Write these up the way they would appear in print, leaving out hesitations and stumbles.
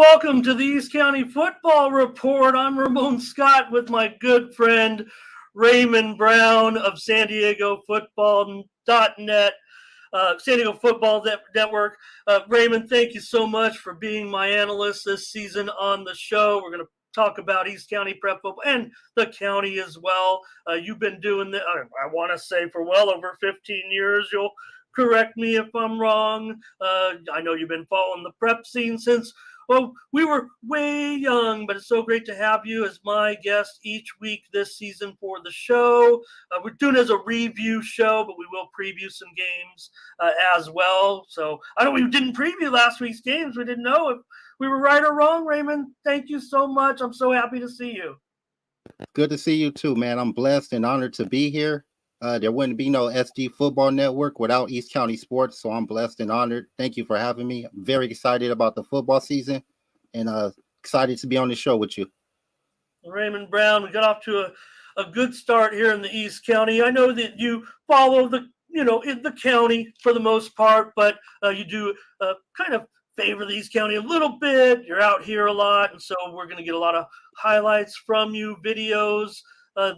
welcome to the East County Football Report. I'm Ramon Scott with my good friend Raymond Brown of San Diego Football.net, San Diego Football Network. Raymond, thank you so much for being my analyst this season on the show. We're going to talk about East County Prep Football and the county as well. You've been doing this, I want to say, for well over 15 years. You'll correct me if I'm wrong. I know you've been following the prep scene since we were way young, but it's so great to have you as my guest each week this season for the show. We're doing it as a review show, but we will preview some games as well. So I know we didn't preview last week's games. We didn't know if we were right or wrong, Raymond. Thank you so much. I'm so happy to see you. Good to see you too, man. I'm blessed and honored to be here. There wouldn't be no SD Football Network without East County Sports, so I'm blessed and honored. Thank you for having me. I'm very excited about the football season and excited to be on the show with you. Raymond Brown, we got off to a good start here in the East County. I know that you follow in the county for the most part, but you do kind of favor the East County a little bit. You're out here a lot, and so we're going to get a lot of highlights from you, videos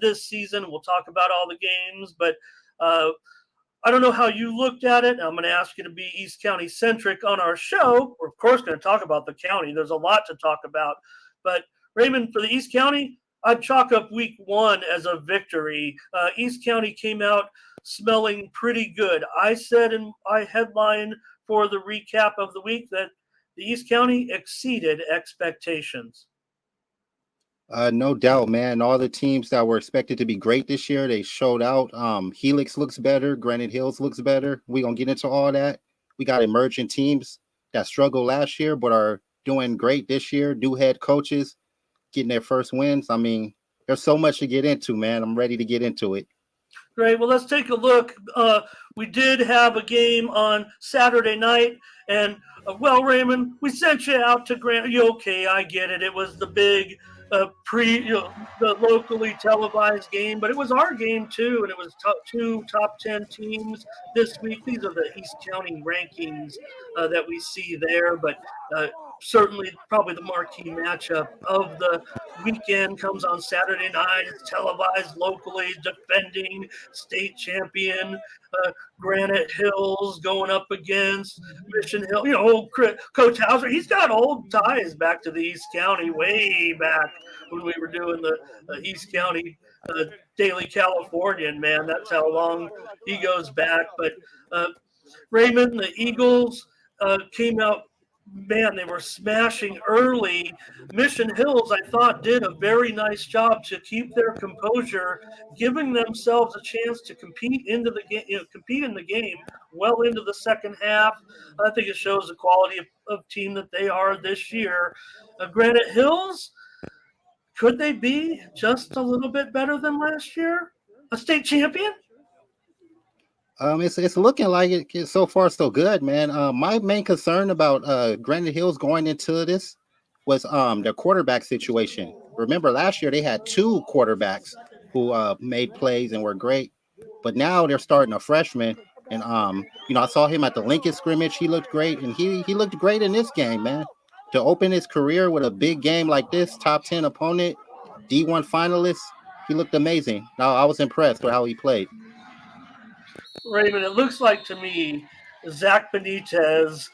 this season. We'll talk about all the games, but I don't know how you looked at it. I'm going to ask you to be East County centric on our show. We're of course going to talk about the county. There's a lot to talk about, but Raymond, for the East County, I'd chalk up week one as a victory. East County came out smelling pretty good. I said in my headline for the recap of the week that the East County exceeded expectations. No doubt, man. All the teams that were expected to be great this year, they showed out. Helix looks better. Granite Hills looks better. We're going to get into all that. We got emerging teams that struggled last year but are doing great this year. New head coaches getting their first wins. I mean, there's so much to get into, man. I'm ready to get into it. Great. Well, let's take a look. We did have a game on Saturday night, and Raymond, we sent you out to Granite. Okay, I get it. It was the big the locally televised game, but it was our game too, and it was two top 10 teams this week. These are the East County rankings that we see there, but certainly probably the marquee matchup of the weekend comes on Saturday night. It's televised locally, defending state champion Granite Hills going up against Mission Hill. Old Coach Hauser, he's got old ties back to the East County, way back when we were doing the East County Daily Californian, man. That's how long he goes back. But Raymond, the Eagles came out. Man, they were smashing early. Mission Hills, I thought, did a very nice job to keep their composure, giving themselves a chance to compete in the game well into the second half. I think it shows the quality of team that they are this year. Granite Hills, could they be just a little bit better than last year? A state champion? It's looking like it so far so good, man. My main concern about Granite Hills going into this was their quarterback situation. Remember last year they had two quarterbacks who made plays and were great, but now they're starting a freshman. And I saw him at the Lincoln scrimmage. He looked great, and he looked great in this game, man. To open his career with a big game like this, top 10 opponent, D1 finalist, he looked amazing. Now I was impressed with how he played. Raymond, it looks like to me, Zach Benitez.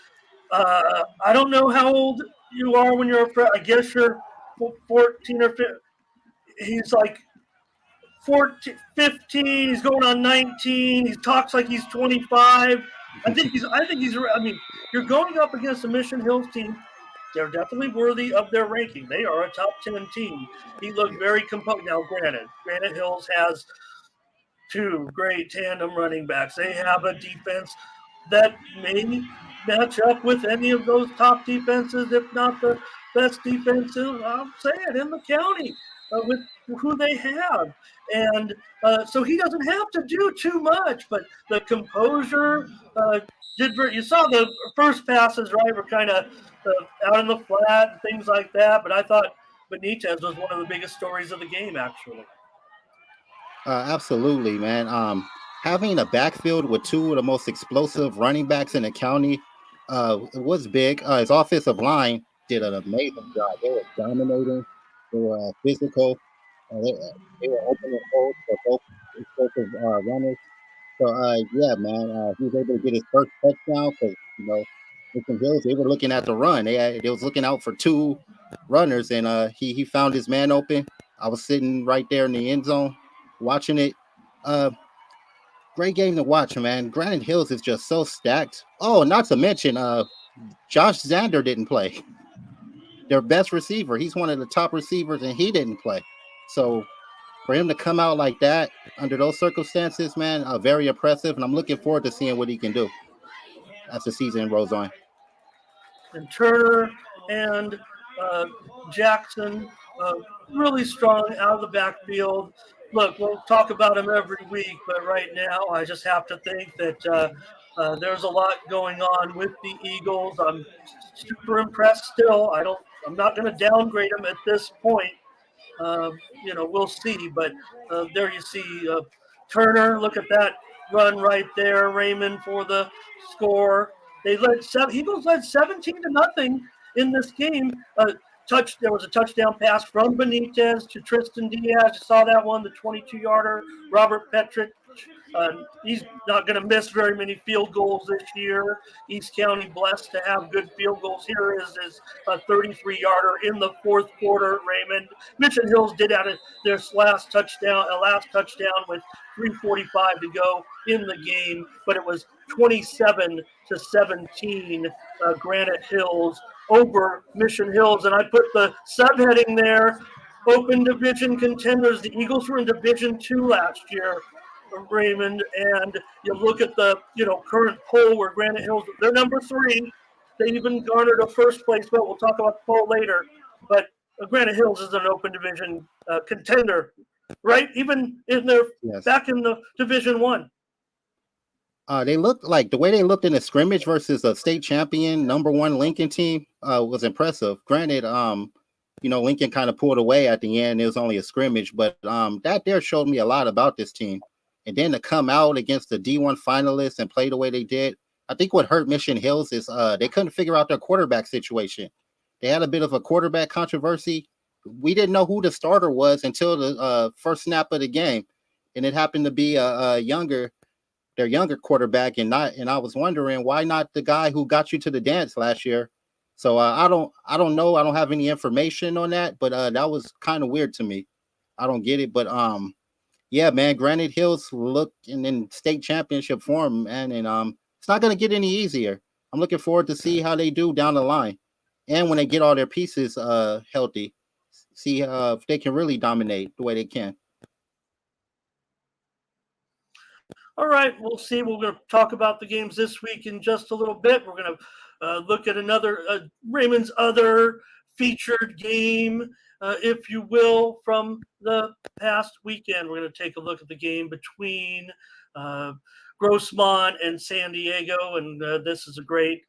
I don't know how old you are when you're a friend. I guess you're 14 or 15. He's like 14, 15. He's going on 19. He talks like he's 25. I think he's. I mean, you're going up against the Mission Hills team. They're definitely worthy of their ranking. They are a top 10 team. He looked very composed. Now, Granite Hills has two great tandem running backs. They have a defense that may match up with any of those top defenses, if not the best defenses, I'll say it, in the county with who they have. And so he doesn't have to do too much, but the composure you saw the first passes, right, were kind of out in the flat and things like that, but I thought Benitez was one of the biggest stories of the game, actually. Absolutely, man. Having a backfield with two of the most explosive running backs in the county was big. His offensive line did an amazing job. They were dominating. They were physical. They were opening holes for both explosive runners. So, yeah, man, he was able to get his first touchdown because, Mission Hills, they were looking at the run. They was looking out for two runners, and he found his man open. I was sitting right there in the end zone watching it. Uh, Great game to watch, man. Granite Hills is just so stacked. Oh, not to mention, Josh Zander didn't play. Their best receiver. He's one of the top receivers, and he didn't play. So for him to come out like that under those circumstances, man, very impressive. And I'm looking forward to seeing what he can do as the season rolls on. And Turner and uh, Jackson, uh, really strong out of the backfield. Look, we'll talk about him every week, but right now I just have to think that there's a lot going on with the Eagles. I'm super impressed still. I'm not going to downgrade them at this point. We'll see. But there you see Turner. Look at that run right there. Raymond for the score. Eagles led 17-0 in this game. There was a touchdown pass from Benitez to Tristan Diaz. You saw that one, the 22-yarder. Robert Petrick. He's not going to miss very many field goals this year. East County blessed to have good field goals. Here is his 33-yarder in the fourth quarter. Raymond. Mission Hills did out of their last touchdown with 3:45 to go in the game, but it was 27-17. Granite Hills over Mission Hills, and I put the subheading there. Open division contenders. The Eagles were in Division 2 last year, Raymond, and you look at the current poll where Granite Hills, they're number 3. They even garnered a first place vote. We'll talk about the poll later, but Granite Hills is an open division contender, right? Even in their back in the Division 1. They looked like the way they looked in the scrimmage versus a state champion number 1 Lincoln team was impressive. Granted, Lincoln kind of pulled away at the end. It was only a scrimmage, but that there showed me a lot about this team. And then to come out against the D1 finalists and play the way they did, I think what hurt Mission Hills is they couldn't figure out their quarterback situation. They had a bit of a quarterback controversy. We didn't know who the starter was until the first snap of the game, and it happened to be their younger quarterback, and I was wondering why not the guy who got you to the dance last year. So I don't know. I don't have any information on that, but that was kind of weird to me. I don't get it, but yeah, man, Granite Hills look in state championship form, man, and it's not gonna get any easier. I'm looking forward to see how they do down the line, and when they get all their pieces healthy, see if they can really dominate the way they can. All right, we'll see. We're going to talk about the games this week in just a little bit. We're going to look at another Raymond's other featured game, if you will, from the past weekend. We're going to take a look at the game between Grossmont and San Diego, and this is a great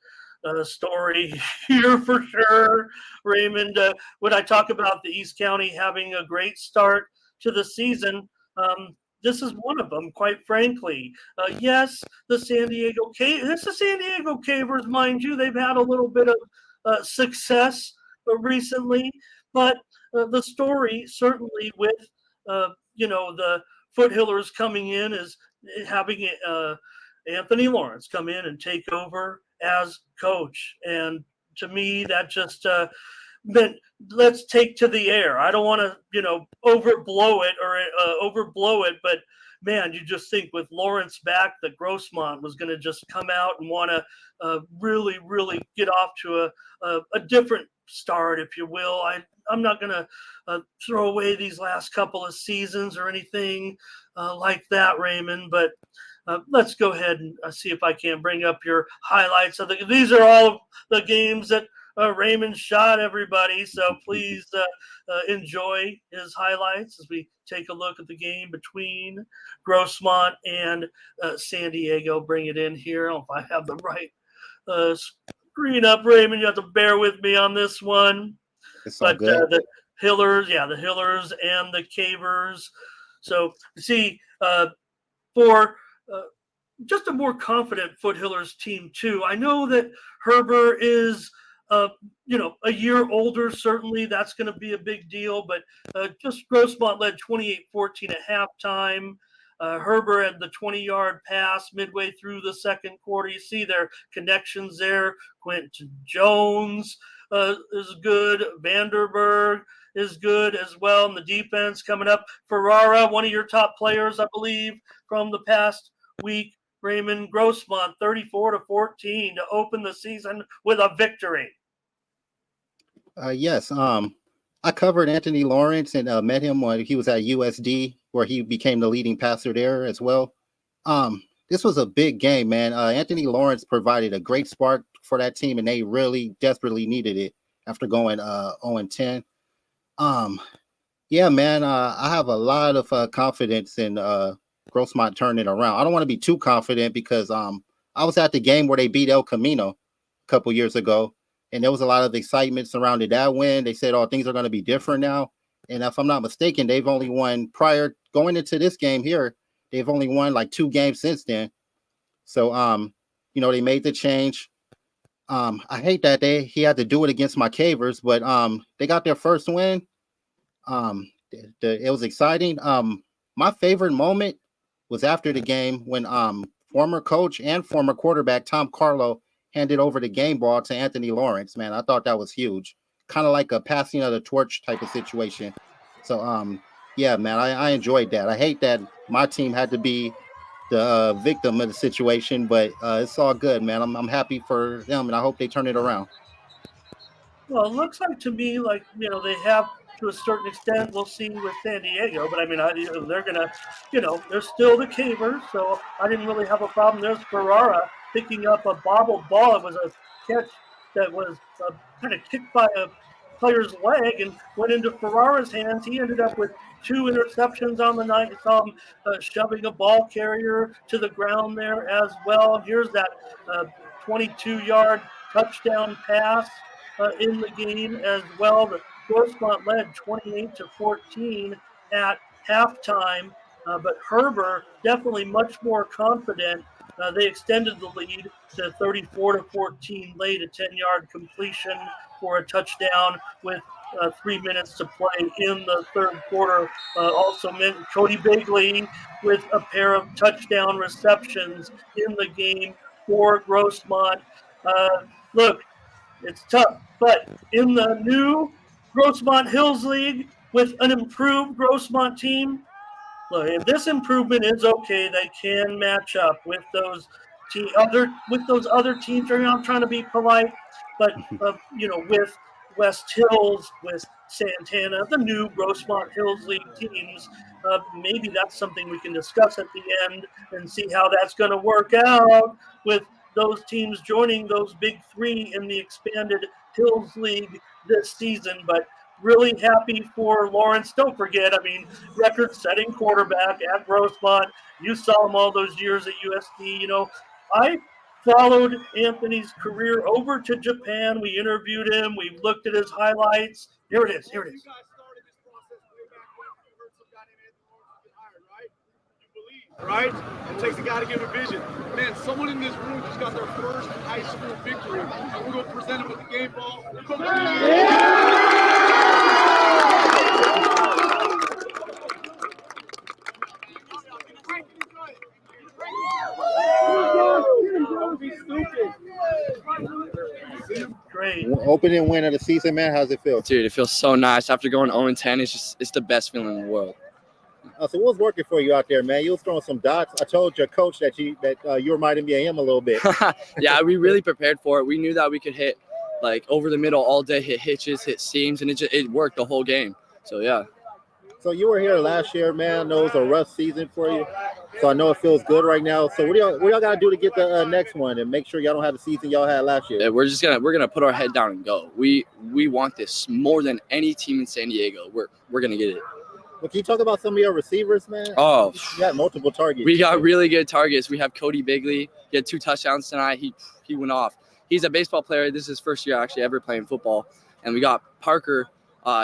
story here for sure. Raymond, when I talk about the East County having a great start to the season, this is one of them, quite frankly. Yes, the San Diego Cavers, mind you. They've had a little bit of success recently, but the story certainly with the Foothillers coming in is having Anthony Lawrence come in and take over as coach, and to me that just meant let's take to the air. I don't want to, overblow it, but man, you just think with Lawrence back that Grossmont was going to just come out and want to really, really get off to a different start, if you will. I'm not going to throw away these last couple of seasons or anything like that, Raymond, but let's go ahead and see if I can bring up your highlights. These are all the games that Raymond shot, everybody, so please enjoy his highlights as we take a look at the game between Grossmont and San Diego. Bring it in here. I don't know if I have the right screen up, Raymond. You have to bear with me on this one. It's all good. The Hillers and the Cavers. So, see, for just a more confident Foothillers team, too. I know that Herbert is a year older, certainly that's going to be a big deal. But just Grossmont led 28-14 at halftime. Herbert had the 20-yard pass midway through the second quarter. You see their connections there. Quentin Jones is good. Vanderberg is good as well. And the defense coming up. Ferrara, one of your top players, I believe, from the past week. Raymond Grossmont, 34-14 to open the season with a victory. Yes. I covered Anthony Lawrence and met him when he was at USD, where he became the leading passer there as well. This was a big game, man. Anthony Lawrence provided a great spark for that team, and they really desperately needed it after going 0-10. Yeah, man. I have a lot of confidence in Grossmont turning it around. I don't want to be too confident because I was at the game where they beat El Camino a couple years ago, and there was a lot of excitement surrounding that win. They said, "Oh, things are going to be different now." And if I'm not mistaken, they've only won prior going into this game here. They've only won like 2 games since then. So, they made the change. I hate that he had to do it against my Cavers, but they got their first win. It was exciting. My favorite moment was after the game when former coach and former quarterback Tom Carlo handed over the game ball to Anthony Lawrence. Man, I thought that was huge. Kind of like a passing of the torch type of situation. So, yeah, man, I enjoyed that. I hate that my team had to be the victim of the situation, but it's all good, man. I'm happy for them, and I hope they turn it around. Well, it looks like to me like they have to a certain extent. We'll see with San Diego, but I mean, they're gonna, they're still the Cavers, so I didn't really have a problem. There's Ferrara picking up a bobbled ball. It was a catch that was kind of kicked by a player's leg and went into Ferrara's hands. He ended up with 2 interceptions on the night. You saw him shoving a ball carrier to the ground there as well. Here's that 22-yard touchdown pass in the game as well. The Grossmont led 28-14 at halftime, but Herbert definitely much more confident. They extended the lead to 34-14 late, a 10-yard completion for a touchdown with 3 minutes to play in the third quarter. Also meant Cody Bigley with a pair of touchdown receptions in the game for Grossmont. Look, it's tough, but in the new Grossmont Hills League with an improved Grossmont team, look, if this improvement is okay, they can match up with those other teams. I'm trying to be polite, but with West Hills, with Santana, the new Grossmont Hills League teams. Maybe that's something we can discuss at the end and see how that's going to work out with those teams joining those big 3 in the expanded Hills League this season. But really happy for Lawrence. Don't forget, record-setting quarterback at Grossmont. You saw him all those years at USD. I followed Anthony's career over to Japan. We interviewed him. We looked at his highlights. Here it is. Right? It takes a guy to give a vision. Man, someone in this room just got their first high school victory. And we're going to present them with the game ball. Don't be stupid. Great. Opening win of the season, man. How's it feel? Dude, it feels so nice. After going 0-10, it's the best feeling in the world. So what was working for you out there, man? You was throwing some dots. I told your coach that you reminded me of him a little bit. Yeah, we really prepared for it. We knew that we could hit like over the middle all day, hit hitches, hit seams, and it worked the whole game. So yeah. So you were here last year, man. I know it was a rough season for you. So I know it feels good right now. So what y'all got to do to get the next one and make sure y'all don't have the season y'all had last year? Yeah, we're gonna put our head down and go. We want this more than any team in San Diego. We're gonna get it. Well, can you talk about some of your receivers, man? Oh, you got multiple targets. We got really good targets. We have Cody Bigley. He had 2 touchdowns tonight. He went off. He's a baseball player. This is his first year actually ever playing football. And we got Parker.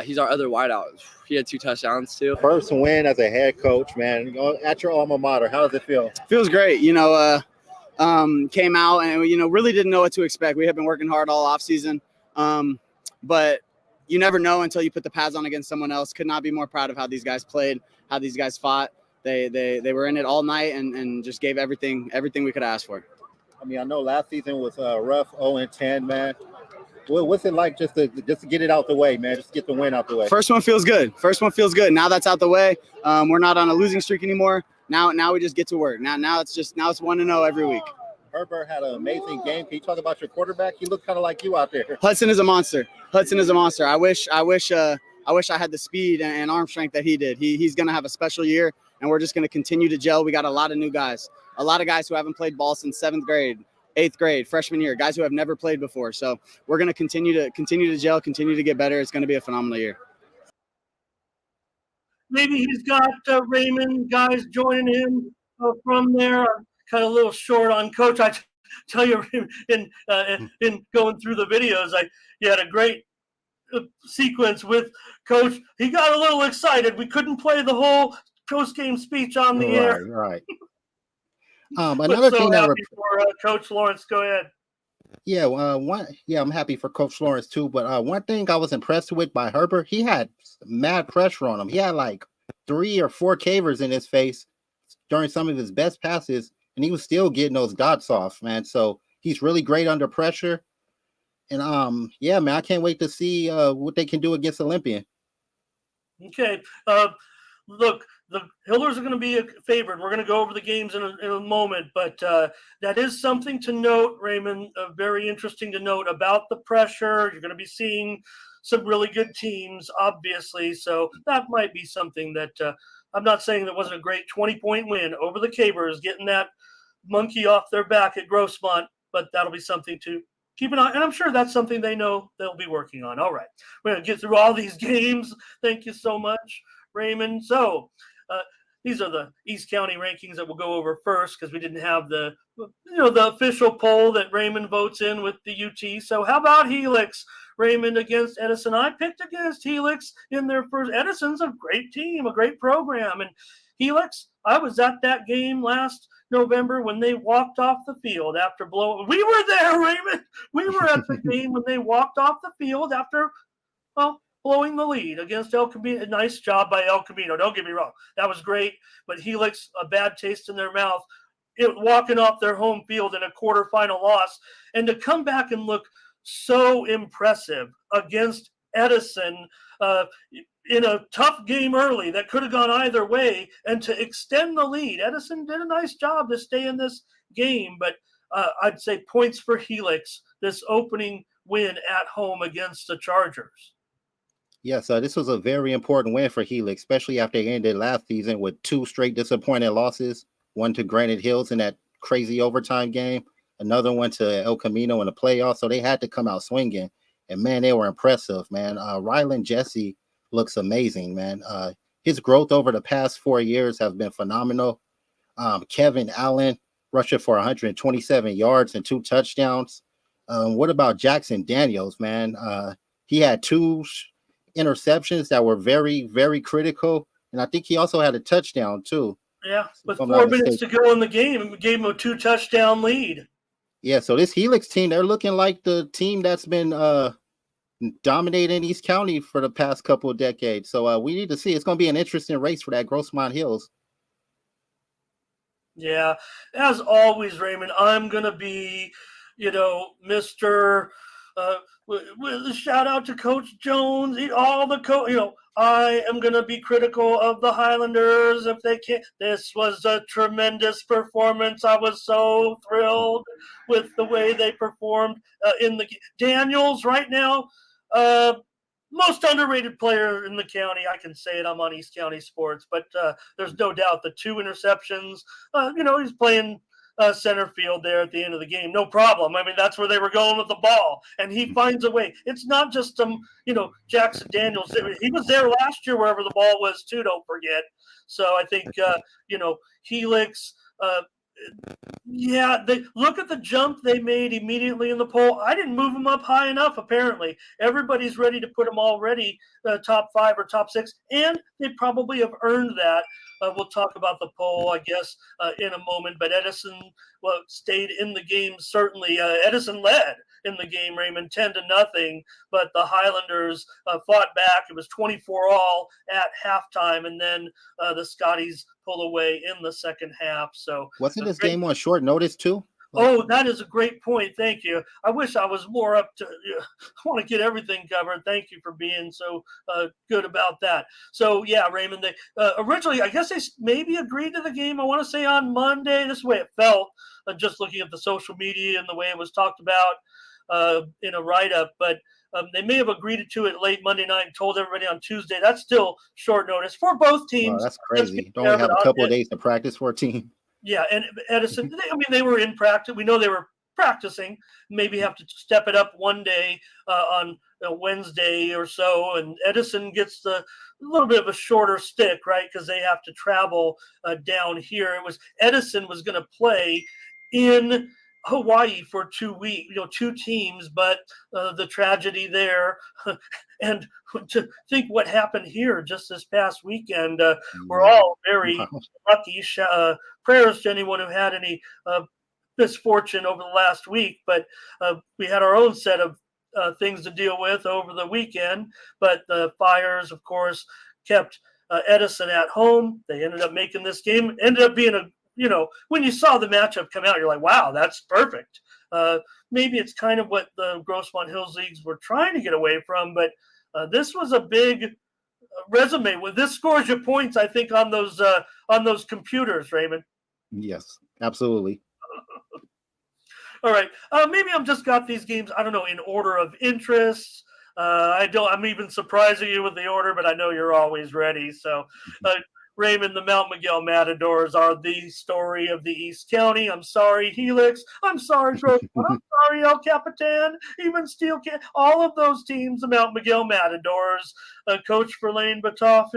He's our other wideout. He had 2 touchdowns too. First win as a head coach, man. At your alma mater, how does it feel? Feels great. Came out and really didn't know what to expect. We have been working hard all off season. But you never know until you put the pads on against someone else. Could not be more proud of how these guys played, how these guys fought. They were in it all night and just gave everything we could ask for. I mean, I know last season was rough, 0-10, man. What's it like just to get it out the way, man? Just get the win out the way. First one feels good. Now that's out the way. We're not on a losing streak anymore. Now we just get to work. Now it's 1-0 every week. Herbert had an amazing game. Can you talk about your quarterback? He looked kind of like you out there. Hudson is a monster. I wish I had the speed and arm strength that he did. He's gonna have a special year, and we're just gonna continue to gel. We got a lot of new guys, a lot of guys who haven't played ball since 7th grade, 8th grade, freshman year, guys who have never played before. So we're gonna continue to gel, continue to get better. It's gonna be a phenomenal year. Maybe he's got Raymond guys joining him from there. I'm kind of a little short on Coach. I tell you, in going through the videos, you had a great sequence with Coach. He got a little excited. We couldn't play the whole post-game speech on the air. Right. Another thing happy for Coach Lawrence. Go ahead. Yeah, I'm happy for Coach Lawrence too. But one thing I was impressed with by Herbert, he had mad pressure on him. He had like 3 or 4 cavers in his face during some of his best passes, and he was still getting those dots off, man. So he's really great under pressure. And yeah, man, I can't wait to see what they can do against Olympian. Okay. Look, the Hillers are going to be a favorite. We're going to go over the games in a moment, but that is something to note, Raymond. Very interesting to note about the pressure. You're going to be seeing some really good teams, obviously. So that might be something that I'm not saying that wasn't a great 20-point win over the Cavers, getting that monkey off their back at Grossmont, but that'll be something to keep an eye. And I'm sure that's something they know they'll be working on. All right. We're going to get through all these games. Thank you so much, Raymond. So these are the East County rankings that we'll go over first because we didn't have the official poll that Raymond votes in with the UT. So how about Helix, Raymond, against Edison? I picked against Helix in their first. Edison's a great team, a great program. And Helix, I was at that game last November when they walked off the field after blowing. We were there, Raymond. We were at the game when they walked off the field after, blowing the lead against El Camino. A nice job by El Camino. Don't get me wrong. That was great. But Helix, a bad taste in their mouth, walking off their home field in a quarterfinal loss. And to come back and look so impressive against Edison in a tough game early that could have gone either way, and to extend the lead. Edison did a nice job to stay in this game, but I'd say points for Helix, this opening win at home against the Chargers. Yeah, so this was a very important win for Helix, especially after they ended last season with 2 straight disappointing losses, one to Granite Hills in that crazy overtime game, another one to El Camino in the playoffs. So they had to come out swinging. And, man, they were impressive, man. Rylan Jesse looks amazing, man. His growth over the past 4 years has been phenomenal. Kevin Allen rushing for 127 yards and 2 touchdowns. What about Jackson Daniels, man? He had 2 interceptions that were very, very critical. And I think he also had a touchdown, too. Yeah, with 4 minutes to go in the game, it gave him a 2-touchdown lead. Yeah, so this Helix team, they're looking like the team that's been dominating East County for the past couple of decades. So we need to see. It's going to be an interesting race for that Grossmont Hills. Yeah, as always, Raymond, I'm going to be, Mr. With a shout out to Coach Jones, all the I am going to be critical of the Highlanders if they can't. This was a tremendous performance. I was so thrilled with the way they performed in the Daniels right now. Most underrated player in the county. I can say it. I'm on East County Sports, but there's no doubt the 2 interceptions. He's playing center field there at the end of the game. No problem. I mean, that's where they were going with the ball, and he finds a way. It's not just Jackson Daniels. He was there last year wherever the ball was too, don't forget. So I think, Helix, Yeah, they look at the jump they made immediately in the poll. I didn't move them up high enough. Apparently, everybody's ready to put them already top 5 or top 6, and they probably have earned that. We'll talk about the poll, I guess, in a moment. But Edison, well, stayed in the game. Certainly, Edison led in the game. Raymond 10-0, but the Highlanders fought back. It was 24 all at halftime, and then the Scotties pull away in the second half. So Wasn't this great. game on short notice too? Oh, that is a great point. Thank you. I wish I was more up to. I want to get everything covered. Thank you for being so good about that. So yeah, Raymond. They originally, I guess they maybe agreed to the game. I want to say on Monday. This is the way it felt. Just looking at the social media and the way it was talked about in a write-up, but. They may have agreed to it late Monday night and told everybody on Tuesday. That's still short notice for both teams. Wow, that's crazy. Don't only have a couple of days to practice for a team. Yeah, and Edison, they were in practice. We know they were practicing. Maybe have to step it up one day on Wednesday or so. And Edison gets a little bit of a shorter stick, right? Because they have to travel down here. It was Edison was going to play in Hawaii for 2 weeks, 2 teams, but the tragedy there, and to think what happened here just this past weekend, we're all very lucky. Prayers to anyone who had any misfortune over the last week, but we had our own set of things to deal with over the weekend. But the fires, of course, kept Edison at home. They ended up making this game. Ended up being when you saw the matchup come out, you're like, wow, that's perfect. Maybe it's kind of what the Grossmont Hills Leagues were trying to get away from, but this was a big resume. With this scores your points, I think, on those computers, Raymond. Yes, absolutely. All right. Maybe I've just got these games, I don't know, in order of interest. I'm even surprising you with the order, but I know you're always ready. So, Raymond, the Mount Miguel Matadors are the story of the East County. I'm sorry, Helix. I'm sorry, Grossmont. I'm sorry, El Capitan. Even Steel Can. All of those teams, the Mount Miguel Matadors. Coach Verlaine Batoff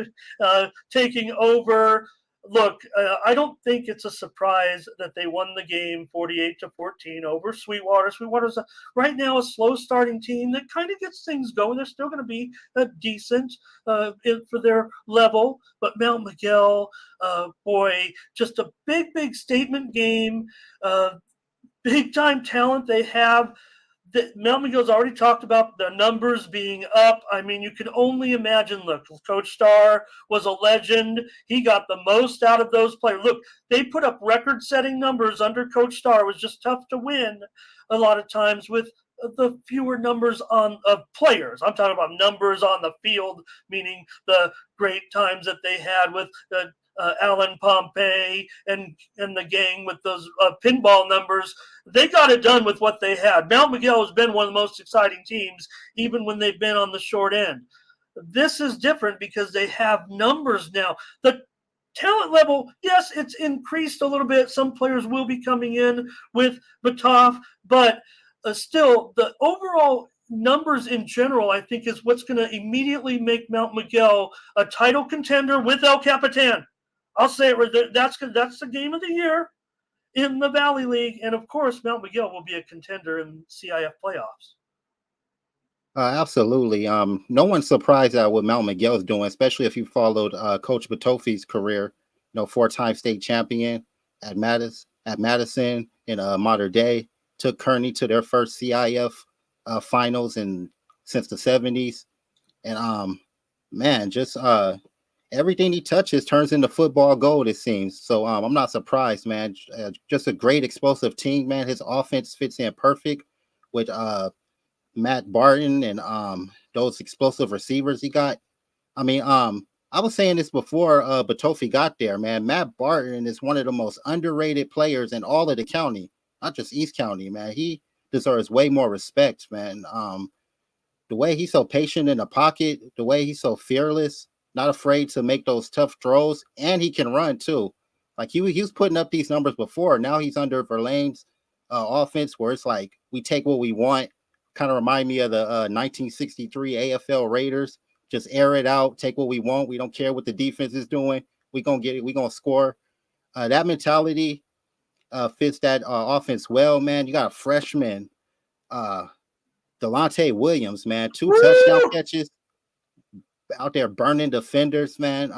taking over. Look, I don't think it's a surprise that they won the game 48-14 over Sweetwater. Sweetwater's right now a slow starting team that kind of gets things going. They're still going to be decent for their level, but Mount Miguel, boy, just a big statement game. Big time talent they have. Mount Miguel's already talked about the numbers being up. I mean, you can only imagine. Look, Coach Starr was a legend. He got the most out of those players. Look, they put up record-setting numbers under Coach Starr. It was just tough to win a lot of times with the fewer numbers of players. I'm talking about numbers on the field, meaning the great times that they had with Alan Pompey and the gang with those pinball numbers. They got it done with what they had. Mount Miguel has been one of the most exciting teams, even when they've been on the short end. This is different because they have numbers now. The talent level, yes, it's increased a little bit. Some players will be coming in with Batoff, but still, the overall numbers in general, I think, is what's going to immediately make Mount Miguel a title contender with El Capitan. I'll say it. That's the game of the year in the Valley League, and of course, Mount Miguel will be a contender in CIF playoffs. Absolutely. No one's surprised at what Mount Miguel is doing, especially if you followed Coach Batoffi's career. 4-time state champion at Madison in modern day. Took Kearney to their first CIF finals since the 70s, and man, just everything he touches turns into football gold, it seems. So I'm not surprised, man. Just a great explosive team, man. His offense fits in perfect with Matt Barton and those explosive receivers he got. I mean, I was saying this before Batoffi got there, man. Matt Barton is one of the most underrated players in all of the county, not just East County, man. He deserves way more respect, man. The way he's so patient in the pocket, the way he's so fearless, not afraid to make those tough throws, and he can run too. Like he was putting up these numbers before. Now he's under Verlaine's offense, where it's like we take what we want. Kind of remind me of the 1963 AFL Raiders. Just air it out, take what we want. We don't care what the defense is doing. We're gonna get it. We're gonna score. That mentality fits that offense well, man. You got a freshman, Delonte Williams, man, 2 touchdown catches out there burning defenders, man.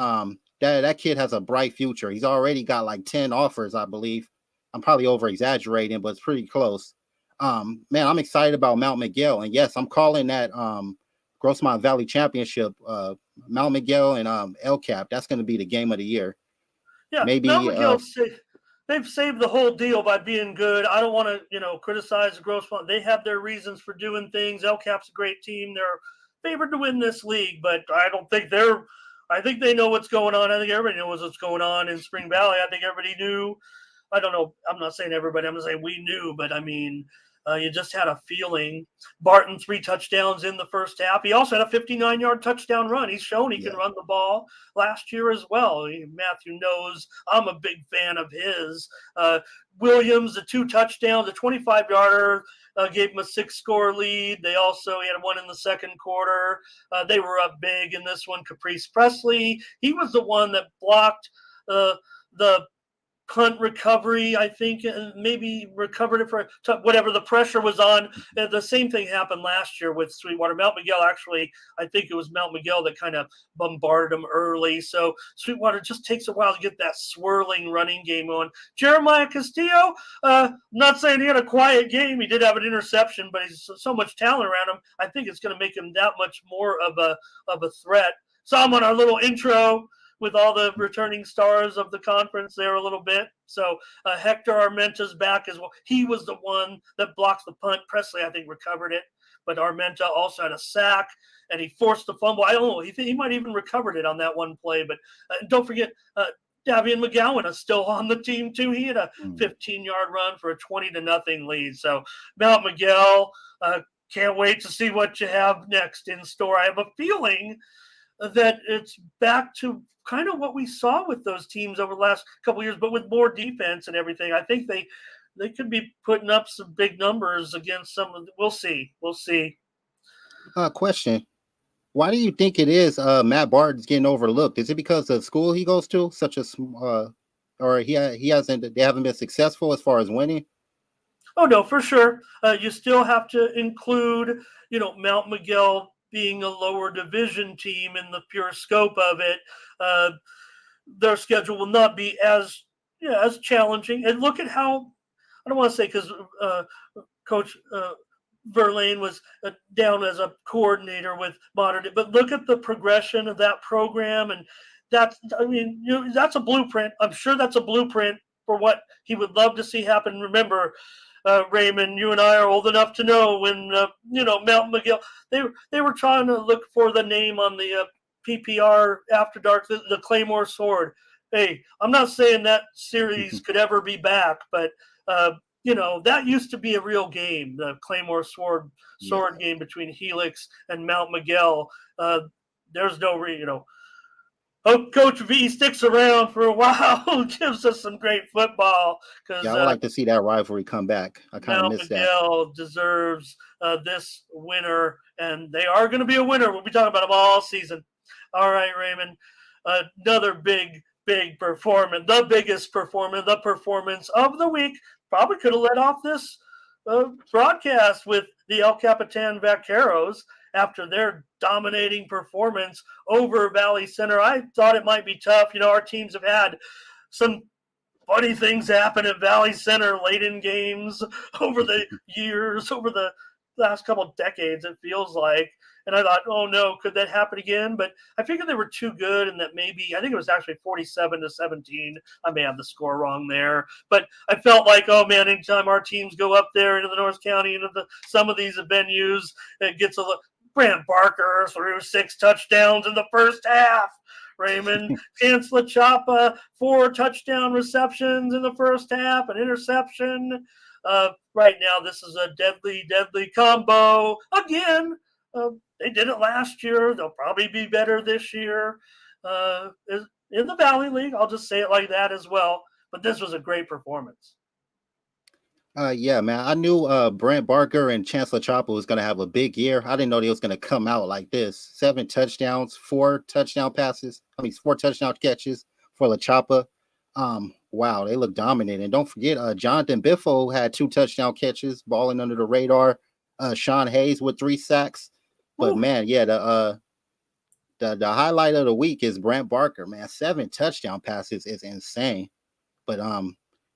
That kid has a bright future. He's already got like 10 offers, I believe. I'm probably over exaggerating, but it's pretty close. Man, I'm excited about Mount Miguel, and yes, I'm calling that Grossmont Valley Championship, Mount Miguel and El Cap. That's going to be the game of the year. Yeah, Maybe Mount Miguel, they've saved the whole deal by being good. I don't want to, criticize Grossmont. They have their reasons for doing things. El Cap's a great team. They're favored to win this league, but I think they know what's going on. I think everybody knows what's going on in Spring Valley. I think everybody knew. I don't know. I'm not saying everybody. I'm going to say we knew, but I mean, you just had a feeling. Barton 3 touchdowns in the first half. He also had a 59-yard touchdown run. He's shown he can run the ball last year as well. Matthew knows I'm a big fan of his. Williams, the 2 touchdowns, a 25-yarder, gave him a 6-score lead. He had one in the second quarter. They were up big in this one. Caprice Presley, he was the one that blocked the punt recovery, I think, maybe recovered it for whatever the pressure was on. The same thing happened last year with Sweetwater. Mount Miguel, actually, I think it was Mount Miguel that kind of bombarded him early. So Sweetwater just takes a while to get that swirling running game on. Jeremiah Castillo, not saying he had a quiet game. He did have an interception, but he's so much talent around him. I think it's going to make him that much more of a threat. So I'm on our little intro with all the returning stars of the conference there a little bit. So Hector Armenta's back as well. He was the one that blocked the punt. Presley, I think, recovered it. But Armenta also had a sack, and he forced the fumble. I don't know. He might even recovered it on that one play. But don't forget, Davian McGowan is still on the team, too. He had a 15-yard run for a 20-0 lead. So Mount Miguel, can't wait to see what you have next in store. I have a feeling that it's back to kind of what we saw with those teams over the last couple of years, but with more defense and everything. I think they could be putting up some big numbers against some of the, we'll see. Question. Why do you think it is Matt Barton's getting overlooked? Is it because of the school he goes to, such a or they haven't been successful as far as winning? Oh, no, for sure. You still have to include, Mount Miguel being a lower division team in the pure scope of it. Their schedule will not be as challenging. And look at how, I don't want to say because Coach Verlaine was down as a coordinator with modern, but look at the progression of that program. And that's a blueprint. I'm sure that's a blueprint for what he would love to see happen. Remember, Raymond, you and I are old enough to know when, Mount Miguel, they were trying to look for the name on the PPR After Dark, the Claymore Sword. Hey, I'm not saying that series could ever be back, but, that used to be a real game, the Claymore Sword game between Helix and Mount Miguel. There's no, hope Coach V sticks around for a while, gives us some great football. I would like to see that rivalry come back. I kind of miss that. Miguel deserves this winner, and they are going to be a winner. We'll be talking about them all season. All right, Raymond, another big performance, the biggest performance, the performance of the week. Probably could have led off this broadcast with the El Capitan Vaqueros after their dominating performance over Valley Center. I thought it might be tough. Our teams have had some funny things happen at Valley Center late in games over the years, over the last couple of decades, it feels like. And I thought, oh no, could that happen again? But I figured they were too good, and that maybe, I think it was actually 47-17. I may have the score wrong there, but I felt like, oh man, anytime our teams go up there into the North County, into some of these venues, it gets a look. Brant Barker threw 6 touchdowns in the first half. Raymond, Chance LaChapa, 4 touchdown receptions in the first half, an interception. Right now, this is a deadly combo. Again, they did it last year. They'll probably be better this year in the Valley League. I'll just say it like that as well. But this was a great performance. Yeah, man. I knew Brant Barker and Chance LaChapa was going to have a big year. I didn't know they was going to come out like this. 7 touchdowns, 4 touchdown passes. 4 touchdown catches for LaChapa. Wow, they look dominant. And don't forget, Jonathan Biffo had 2 touchdown catches, balling under the radar. Sean Hayes with 3 sacks. But Woo. man, yeah, the highlight of the week is Brent Barker, man. 7 touchdown passes is insane. But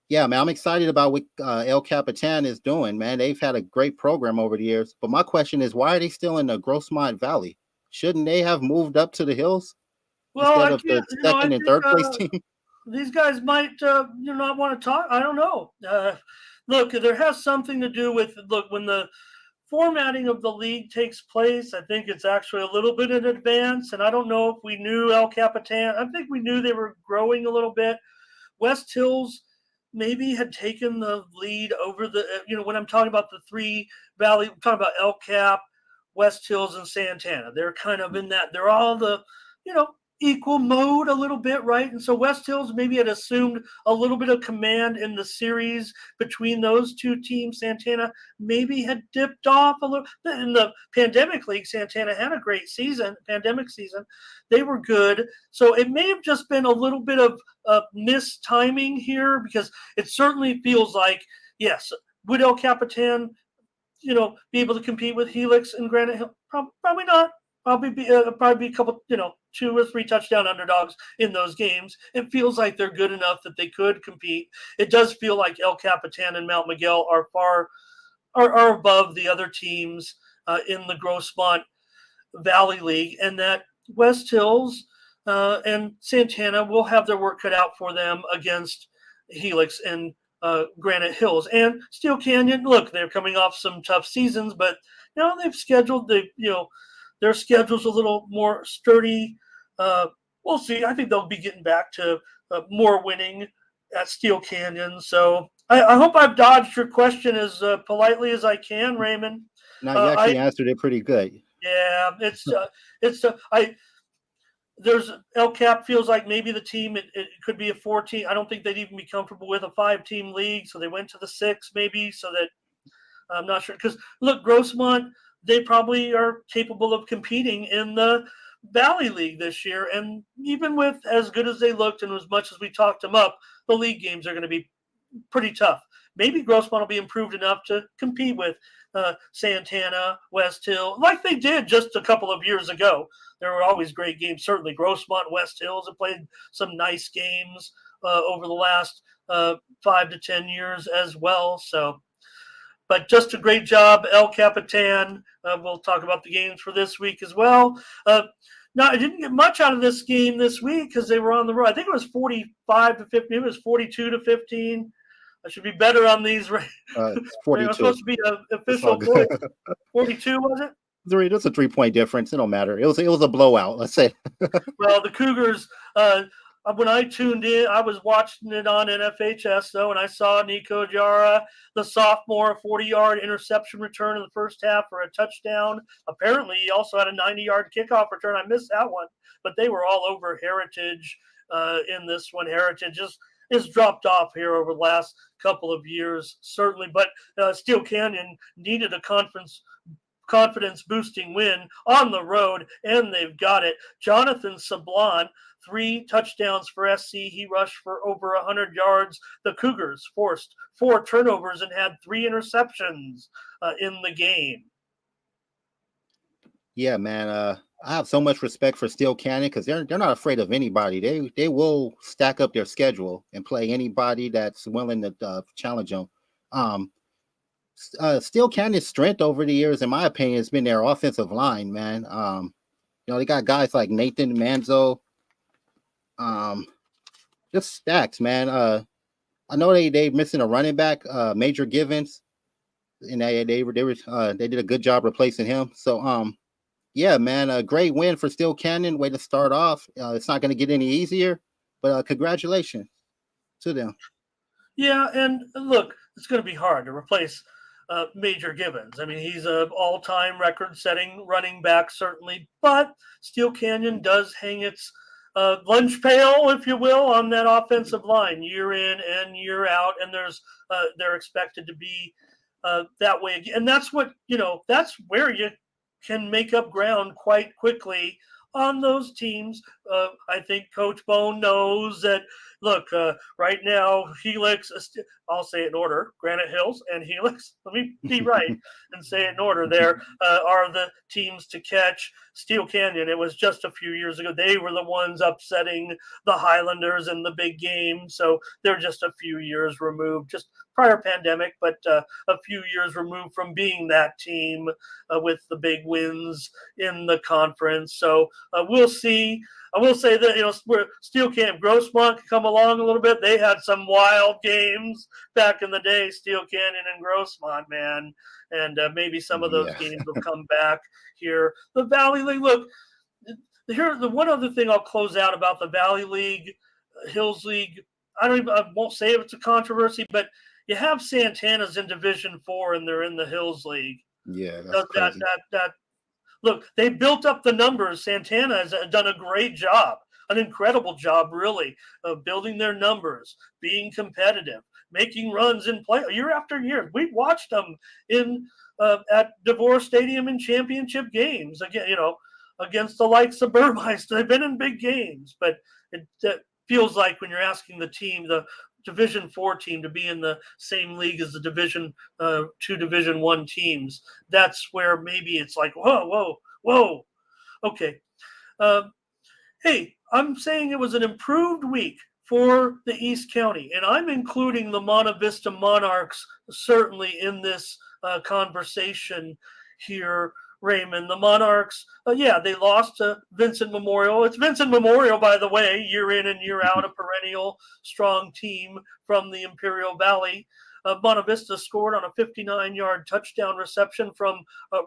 yeah, man, I'm excited about what El Capitan is doing, man. They've had a great program over the years. But my question is, why are they still in the Grossmont Valley? Shouldn't they have moved up to the hills Well, instead I of the can't. I second and think third place team? these guys might not want to talk. I don't know. Look, there has something to do with when the formatting of the league takes place. I think it's actually a little bit in advance, and I don't know if we knew El Capitan. I think we knew they were growing a little bit. West Hills maybe had taken the lead over the. When I'm talking about the 3 Valley, I'm talking about El Cap, West Hills, and Santana. They're kind of in that. They're all the equal mode a little bit, right? And so West Hills maybe had assumed a little bit of command in the series between those 2 teams. Santana maybe had dipped off a little. In the pandemic league, Santana had a great season, pandemic season. They were good. So it may have just been a little bit of missed timing here, because it certainly feels like, yes, would El Capitan, be able to compete with Helix and Granite Hill? Probably not. Probably be a couple, 2 or 3 touchdown underdogs in those games. It feels like they're good enough that they could compete. It does feel like El Capitan and Mount Miguel are above the other teams in the Grossmont Valley League, and that West Hills and Santana will have their work cut out for them against Helix and Granite Hills and Steel Canyon. Look, they're coming off some tough seasons, but they've scheduled their schedule's a little more sturdy. We'll see. I think they'll be getting back to more winning at Steel Canyon. So I hope I've dodged your question as politely as I can, Raymond. Now you actually answered it pretty good. Yeah, there's El Cap feels like maybe the team it could be a 4-team. I don't think they'd even be comfortable with a 5-team league, so they went to the 6 maybe. So that I'm not sure, because look, Grossmont, they probably are capable of competing in the Valley League this year, and even with as good as they looked and as much as we talked them up, the league games are going to be pretty tough. Maybe Grossmont will be improved enough to compete with Santana, West Hill, like they did just a couple of years ago. There were always great games. Certainly, Grossmont, West Hills have played some nice games over the last 5 to 10 years as well. So, but just a great job, El Capitan. We'll talk about the games for this week as well. Now, I didn't get much out of this game this week because they were on the road. I think it was 45 to 15. It was 42 to 15. I should be better on these. It's I'm 42. supposed to be an It's all official good. voice. 42, was it? That's a 3-point difference. It don't matter. It was a blowout. Let's say. Well, the Cougars, when I tuned in, I was watching it on NFHS, though, and I saw Nico Jara, the sophomore, a 40-yard interception return in the first half for a touchdown. Apparently, he also had a 90-yard kickoff return. I missed that one, but they were all over Heritage in this one. Heritage is dropped off here over the last couple of years, certainly, but Steel Canyon needed a confidence-boosting win on the road, and they've got it. Jonathan Sablon, 3 touchdowns for SC. He rushed for over 100 yards. The Cougars forced 4 turnovers and had 3 interceptions in the game. Yeah, man. I have so much respect for Steel Canyon because they're not afraid of anybody. They will stack up their schedule and play anybody that's willing to challenge them. Steel Canyon's strength over the years, in my opinion, has been their offensive line, man. They got guys like Nathan Manzo, just stacks, man. I know they missing a running back, Major Givens, and they did a good job replacing him. So yeah, man, a great win for Steel Canyon. Way to start off. It's not going to get any easier, but congratulations to them. Yeah, and look, it's going to be hard to replace Major Givens. I mean, he's an all-time record-setting running back, certainly, but Steel Canyon does hang its lunch pail, if you will, on that offensive line year in and year out, and they're expected to be that way again. And that's that's where you can make up ground quite quickly on those teams I think Coach Bone knows that. Look, right now, Helix, I'll say it in order, Granite Hills and Helix, let me be right and say it in order there, are the teams to catch. Steel Canyon, it was just a few years ago. They were the ones upsetting the Highlanders in the big game. So they're just a few years removed, just prior pandemic, but a few years removed from being that team with the big wins in the conference. So we'll see. I will say that, where Steel Camp Grossmont can come along a little bit. They had some wild games back in the day, Steel Canyon and Grossmont, man. And maybe some of those Yeah. games will come back here. The Valley League, look, here, the one other thing I'll close out about the Valley League, Hills League, I won't say if it's a controversy, but you have Santana's in Division 4 and they're in the Hills League. Yeah, that's crazy. Look, they built up the numbers. Santana has done a great job, an incredible job, really, of building their numbers, being competitive, making runs in play year after year. We've watched them in at DeVore Stadium in championship games again. Against the likes of Burmeister, they've been in big games. But it feels like when you're asking the team, the Division 4 team, to be in the same league as the Division 2, Division 1 teams, that's where maybe it's like, whoa. Okay. Hey, I'm saying it was an improved week for the East County, and I'm including the Monta Vista Monarchs certainly in this conversation here, Raymond. The Monarchs, they lost to Vincent Memorial. It's Vincent Memorial, by the way, year in and year out, a perennial strong team from the Imperial Valley. Monta Vista scored on a 59-yard touchdown reception from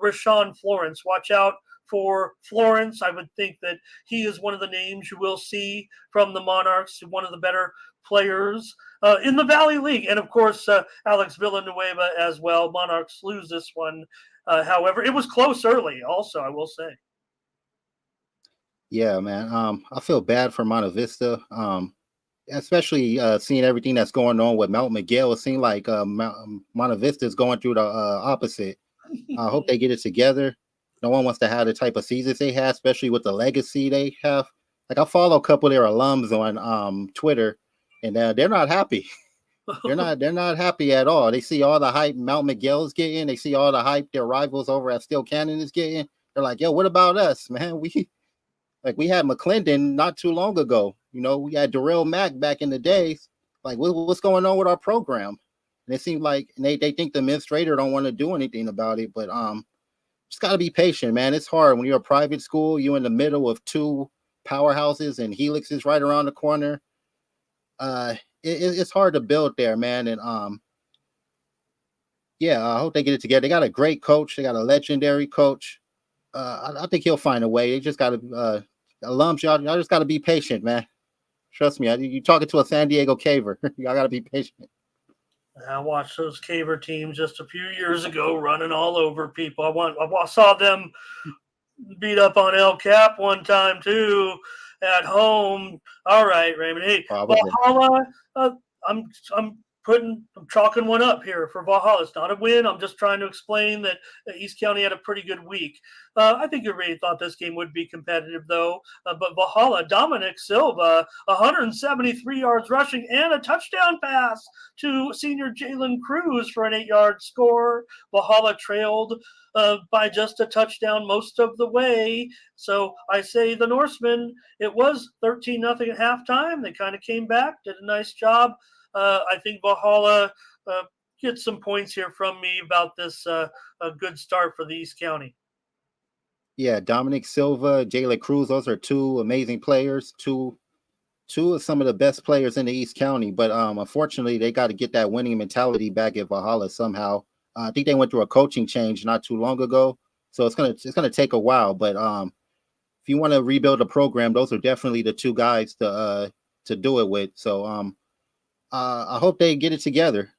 Rashawn Florence. Watch out for Florence. I would think that he is one of the names you will see from the Monarchs, one of the better players in the Valley League. And, of course, Alex Villanueva as well. Monarchs lose this one. However, it was close early also, I will say. Yeah, man. I feel bad for Monta Vista. Especially seeing everything that's going on with Mount Miguel. It seemed like Monta Vista is going through the opposite. I hope they get it together. No one wants to have the type of seasons they have, especially with the legacy they have. Like, I follow a couple of their alums on Twitter, and they're not happy. They're not happy at all. They see all the hype Mount Miguel is getting. They see all the hype their rivals over at Steel Canyon is getting. They're like, yo, what about us, man? We had McClendon not too long ago. We had Darrell Mack back in the days. Like, what's going on with our program? And it seemed like they think the administrator don't want to do anything about it. But just got to be patient, man. It's hard when you're a private school. You're in the middle of two powerhouses, and Helix is right around the corner. It's hard to build there, man. And I hope they get it together. They got a great coach. They got a legendary coach. I think he'll find a way. They just got to alums. Y'all just got to be patient, man. Trust me. You're talking to a San Diego Caver. Y'all got to be patient. I watched those Caver teams just a few years ago running all over people. I saw them beat up on El Cap one time too at home. All right, Raymond. Hey, Valhalla. I'm chalking one up here for Valhalla. It's not a win. I'm just trying to explain that East County had a pretty good week. I think everybody thought this game would be competitive, though. But Valhalla, Dominic Silva, 173 yards rushing and a touchdown pass to senior Jalen Cruz for an 8-yard score. Valhalla trailed by just a touchdown most of the way. So I say the Norsemen, it was 13-0 at halftime. They kind of came back, did a nice job. I think Valhalla gets some points here from me about this a good start for the East County. Yeah, Dominic Silva, Jayla Cruz, those are two amazing players, two of some of the best players in the East County. But unfortunately, they got to get that winning mentality back at Valhalla somehow. I think they went through a coaching change not too long ago, so it's gonna take a while. But if you want to rebuild a program, those are definitely the two guys to do it with. So I hope they get it together.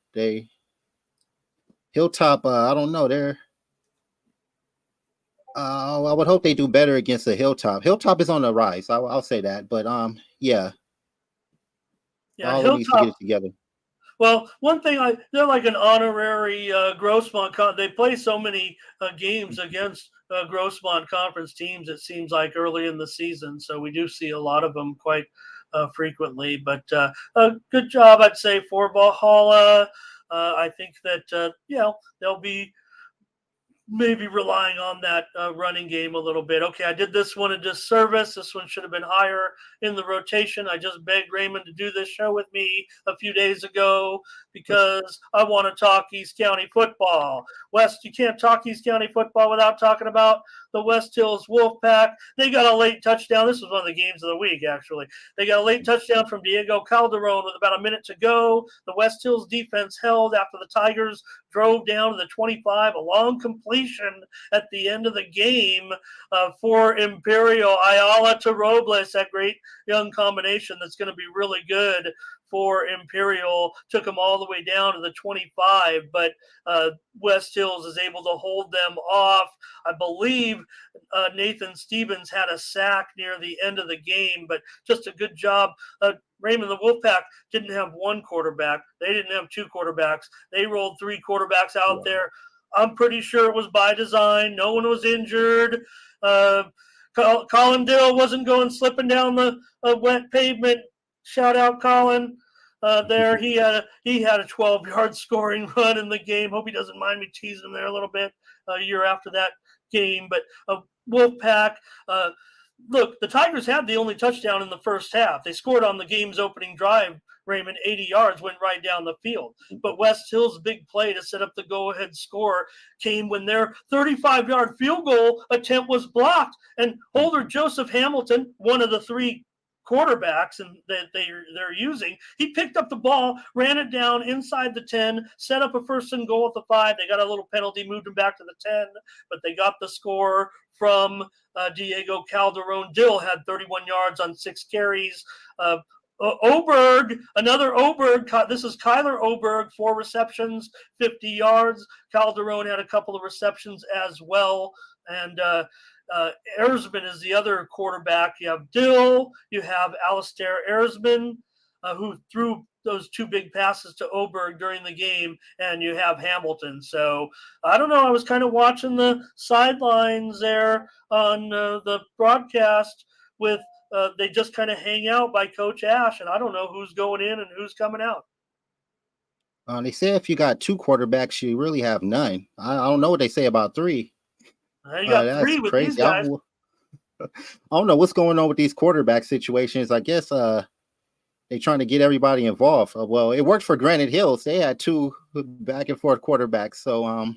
Hilltop, I don't know. I would hope they do better against the Hilltop. Hilltop is on the rise. I'll say that. But Yeah, Hilltop needs to get it together. Well, one thing, they're like an honorary Grossmont. They play so many games against Grossmont Conference teams, it seems like, early in the season. So we do see a lot of them quite frequently. But a good job, I'd say, for Valhalla. I think that, they'll be maybe relying on that running game a little bit. Okay, I did this one a disservice. This one should have been higher in the rotation. I just begged Raymond to do this show with me a few days ago because I want to talk East County football. West, you can't talk East County football without talking about the West Hills Wolfpack. They got a late touchdown. This was one of the games of the week, actually. They got a late touchdown from Diego Calderon with about a minute to go. The West Hills defense held after the Tigers drove down to the 25, a long completion at the end of the game for Imperial. Ayala to Robles, that great young combination that's going to be really good for Imperial. Took them all the way down to the 25, but West Hills is able to hold them off. I believe Nathan Stevens had a sack near the end of the game, but just a good job. Raymond, the Wolfpack didn't have one quarterback. They didn't have two quarterbacks. They rolled three quarterbacks out there. I'm pretty sure it was by design. No one was injured. Colin Dill wasn't going slipping down the wet pavement. Shout out Colin. There he had a 12-yard scoring run in the game. Hope he doesn't mind me teasing him there a little bit a year after that game. But Wolfpack. Look, the Tigers had the only touchdown in the first half. They scored on the game's opening drive. Raymond, 80 yards, went right down the field. But West Hill's big play to set up the go-ahead score came when their 35-yard field goal attempt was blocked. And holder Joseph Hamilton, one of the three quarterbacks and that they're using, he picked up the ball, ran it down inside the 10, set up a first and goal at the 5. They got a little penalty, moved him back to the 10, but they got the score from Diego Calderon. Dill had 31 yards on 6 carries. Another Oberg. This is Kyler Oberg, 4 receptions, 50 yards. Calderon had a couple of receptions as well. And Erzman is the other quarterback. You have Dill, you have Alistair Erzman, who threw those 2 big passes to Oberg during the game, and you have Hamilton. So I don't know. I was kind of watching the sidelines there on the broadcast with they just kind of hang out by Coach Ash, and I don't know who's going in and who's coming out. They say if you got 2 quarterbacks, you really have none. I don't know what they say about 3. You got that's 3 with crazy. these guys. I don't know what's going on with these quarterback situations. I guess they're trying to get everybody involved. Well, it worked for Granite Hills. They had 2 back and forth quarterbacks. So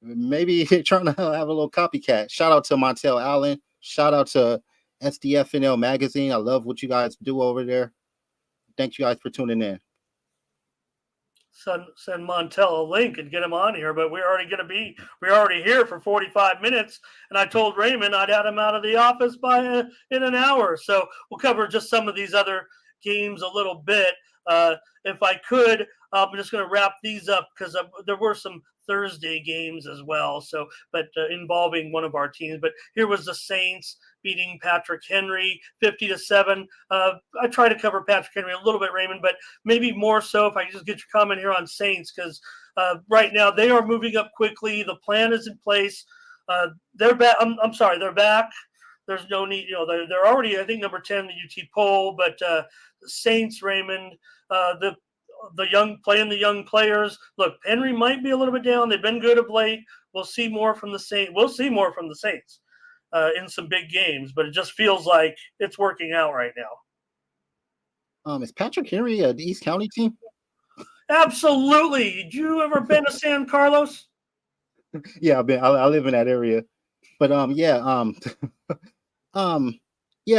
maybe they're trying to have a little copycat. Shout out to Montel Allen. Shout out to SDFNL Magazine. I love what you guys do over there. Thank you guys for tuning in. Send Montel a link and get him on here, but we're already here for 45 minutes, and I told Raymond I'd had him out of the office in an hour. So we'll cover just some of these other games a little bit. If I could, I'm just going to wrap these up because there were some Thursday games as well. So, but involving one of our teams. But here was the Saints beating Patrick Henry 50-7. I try to cover Patrick Henry a little bit, Raymond, but maybe more so if I can just get your comment here on Saints, because right now they are moving up quickly. The plan is in place. They're back. I'm sorry, they're back. There's no need, they're already, I think, number 10 in the UT poll, but Saints, Raymond, the young players. Look, Henry might be a little bit down. They've been good of late. We'll see more from the Saints. In some big games, but it just feels like it's working out right now. Is Patrick Henry the East County team? Absolutely. Did you ever been to San Carlos? Yeah, I live in that area. But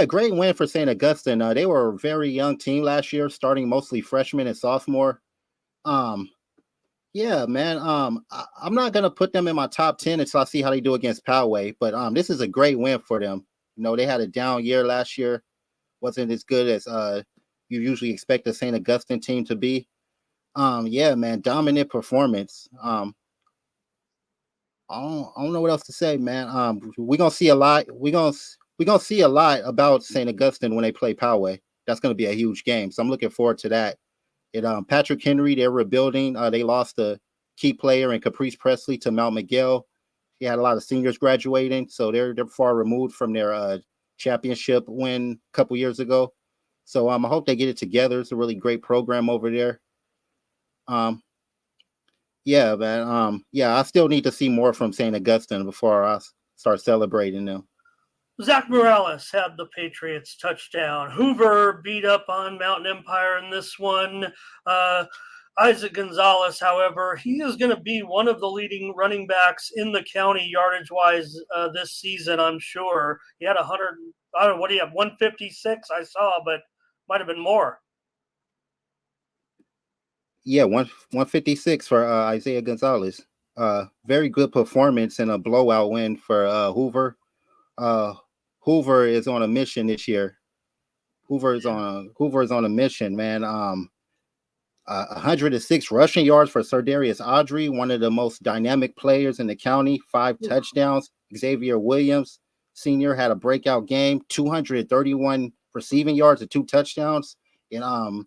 great win for St. Augustine. They were a very young team last year, starting mostly freshmen and sophomore. Yeah, man. I'm not gonna put them in my top 10 until I see how they do against Poway. But this is a great win for them. They had a down year last year, wasn't as good as you usually expect a St. Augustine team to be. Yeah, man, dominant performance. I don't know what else to say, man. We're gonna see a lot. We're gonna see a lot about St. Augustine when they play Poway. That's gonna be a huge game. So I'm looking forward to that. Patrick Henry, they're rebuilding. They lost a key player in Caprice Presley to Mount Miguel. He had a lot of seniors graduating, so they're far removed from their championship win a couple years ago. So I hope they get it together. It's a really great program over there. Yeah, man. Yeah, I still need to see more from St. Augustine before I start celebrating them. Zach Morales had the Patriots touchdown. Hoover beat up on Mountain Empire in this one. Isaac Gonzalez, however, he is going to be one of the leading running backs in the county yardage-wise this season, I'm sure. He had 100, I don't know, what do you have, 156 I saw, but might have been more. Yeah, 156 for Isaiah Gonzalez. Very good performance and a blowout win for Hoover. Hoover is on a mission this year. Hoover is on a mission, man. 106 rushing yards for Sardarius Audrey, one of the most dynamic players in the county. 5 touchdowns. Xavier Williams, senior, had a breakout game. 231 receiving yards and 2 touchdowns. And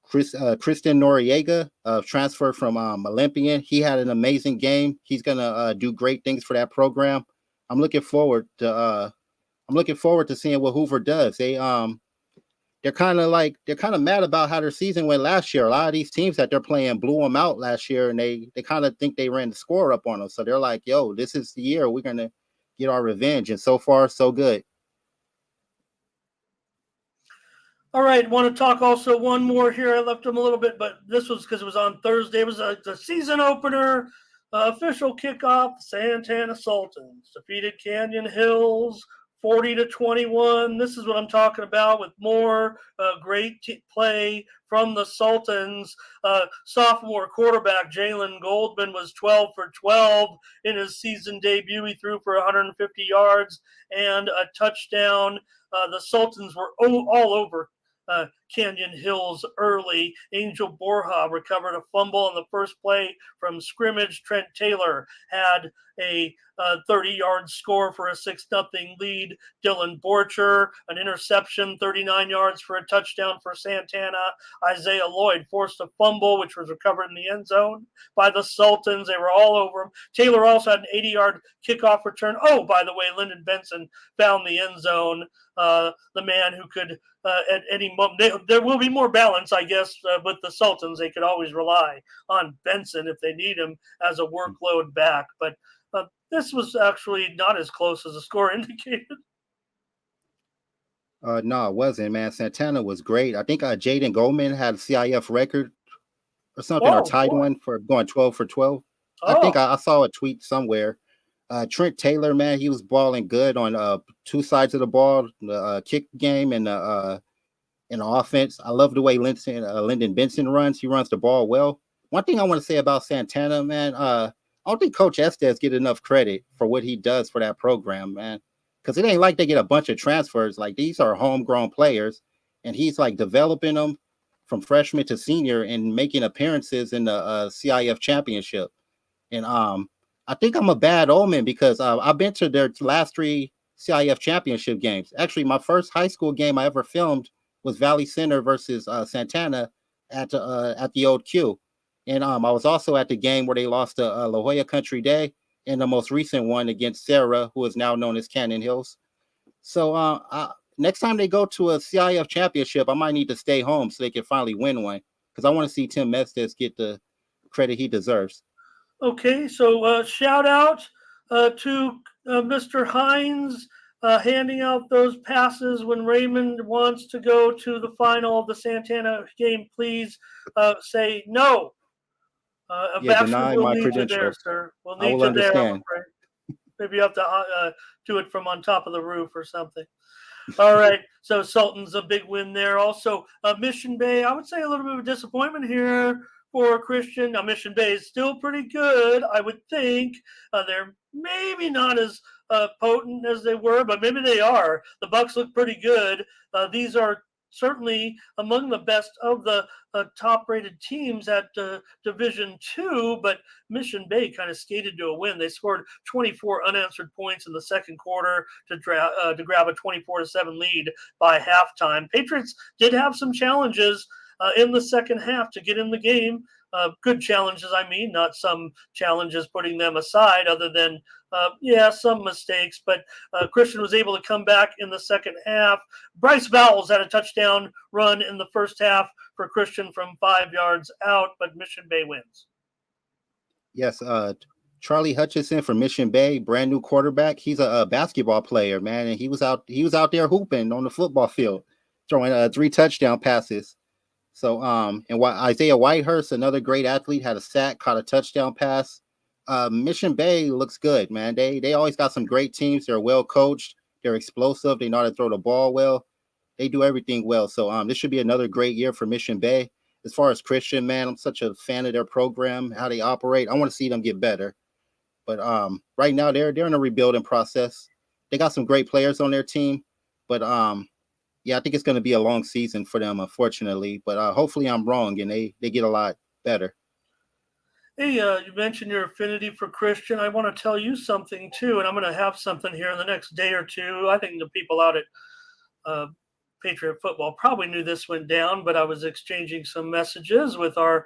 Kristen Noriega, transfer from Olympian, he had an amazing game. He's gonna do great things for that program. I'm looking forward to seeing what Hoover does. They're kind of mad about how their season went last year. A lot of these teams that they're playing blew them out last year, and they kind of think they ran the score up on them. So they're like, yo, this is the year we're gonna get our revenge. And so far, so good. All right, want to talk also one more here. I left them a little bit, but this was because it was on Thursday. It was the season opener, official kickoff. Santana Sultans defeated Canyon Hills 40-21. This is what I'm talking about, with more great play from the Sultans. Sophomore quarterback Jalen Goldman was 12 for 12 in his season debut. He threw for 150 yards and a touchdown. The Sultans were all over Canyon Hills early. Angel Borja recovered a fumble on the first play from scrimmage. Trent Taylor had a 30-yard score for a 6-0 lead. Dylan Borcher, an interception, 39 yards for a touchdown for Santana. Isaiah Lloyd forced a fumble, which was recovered in the end zone by the Sultans. They were all over him. Taylor also had an 80-yard kickoff return. Oh, by the way, Lyndon Benson found the end zone. The man who could, at any moment, there will be more balance, I guess, with the Sultans. They could always rely on Benson if they need him as a workload back. But this was actually not as close as the score indicated. No, it wasn't, man. Santana was great. I think Jaden Goldman had a CIF record or something, or tied one for going 12 for 12. I think I saw a tweet somewhere. Trent Taylor, man, he was balling good on 2 sides of the ball, the kick game and the offense. I love the way Lyndon Benson runs. He runs the ball well. One thing I want to say about Santana, man, I don't think Coach Estes get enough credit for what he does for that program, man. Because it ain't like they get a bunch of transfers. Like, these are homegrown players, and he's like developing them from freshman to senior and making appearances in the CIF championship. And I think I'm a bad omen because I've been to their last 3 CIF championship games. Actually, my first high school game I ever filmed was Valley Center versus Santana at the old Q. And I was also at the game where they lost to La Jolla Country Day, and the most recent one against Sarah, who is now known as Canyon Hills. So next time they go to a CIF championship, I might need to stay home so they can finally win one, because I want to see Tim Estes get the credit he deserves. Okay, so shout out to Mr. Hines handing out those passes when Raymond wants to go to the final of the Santana game. Please say no. Deny we'll my need credentials. you there, sir. We'll I need will you understand. there. Maybe you have to do it from on top of the roof or something. All right, so Sultan's a big win there. Also, Mission Bay, I would say a little bit of a disappointment here for Christian. Now, Mission Bay is still pretty good, I would think. They're maybe not as potent as they were, but maybe they are. The Bucks look pretty good. These are certainly among the best of the top-rated teams at Division II, but Mission Bay kind of skated to a win. They scored 24 unanswered points in the second quarter to grab a 24-7 lead by halftime. Patriots did have some challenges in the second half to get in the game. good challenges, I mean, not some challenges putting them aside other than, some mistakes. But Christian was able to come back in the second half. Bryce Vowles had a touchdown run in the first half for Christian from 5 yards out, but Mission Bay wins. Yes, Charlie Hutchinson from Mission Bay, brand new quarterback. He's a basketball player, man, and he was out there hooping on the football field, throwing 3 touchdown passes. So and Isaiah Whitehurst, another great athlete, had a sack, caught a touchdown pass. Mission Bay looks good, man. They always got some great teams. They're well coached. They're explosive. They know how to throw the ball well. They do everything well. So this should be another great year for Mission Bay. As far as Christian, man, I'm such a fan of their program, how they operate. I want to see them get better. But right now they're in a rebuilding process. They got some great players on their team, but I think it's going to be a long season for them, unfortunately. But hopefully I'm wrong and they get a lot better. Hey, you mentioned your affinity for Christian. I want to tell you something too, and I'm going to have something here in the next day or two. I think the people out at Patriot Football probably knew this went down, but I was exchanging some messages with our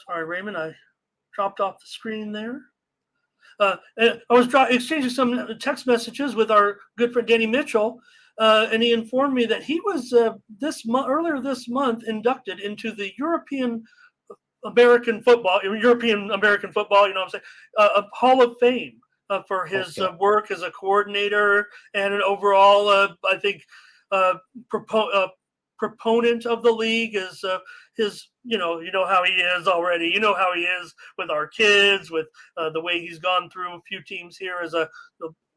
sorry, Raymond, I dropped off the screen there. And I was exchanging some text messages with our good friend Danny Mitchell, and he informed me that he was earlier this month inducted into the European American football, you know what I'm saying, a Hall of Fame for his work as a coordinator and an overall, I think, proponent of the league. Is his, you know how he is already. You know how he is with our kids, with the way he's gone through a few teams here as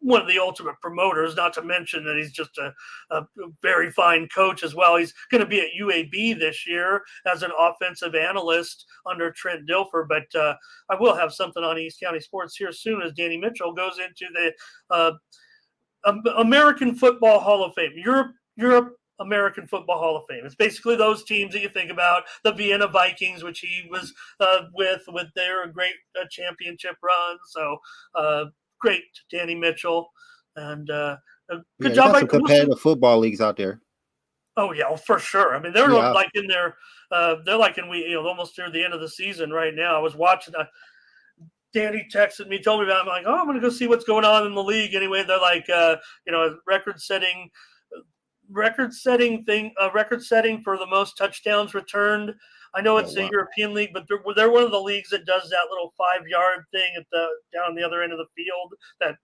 one of the ultimate promoters, not to mention that he's just a very fine coach as well. He's going to be at UAB this year as an offensive analyst under Trent Dilfer, but I will have something on East County Sports here soon as Danny Mitchell goes into the American Football Hall of Fame, Europe American Football Hall of Fame. It's basically those teams that you think about, the Vienna Vikings, which he was with their great championship run. So great, Danny Mitchell, and good job. Got some competitive football leagues out there. Oh yeah, for sure. I mean, they're like in there. They're like almost near the end of the season right now. I was watching. Danny texted me, told me about it. I'm like, I'm going to go see what's going on in the league. Anyway, they're like, record-setting for the most touchdowns returned. I know it's a European league, but they're one of the leagues that does that little 5-yard thing down on the other end of the field. I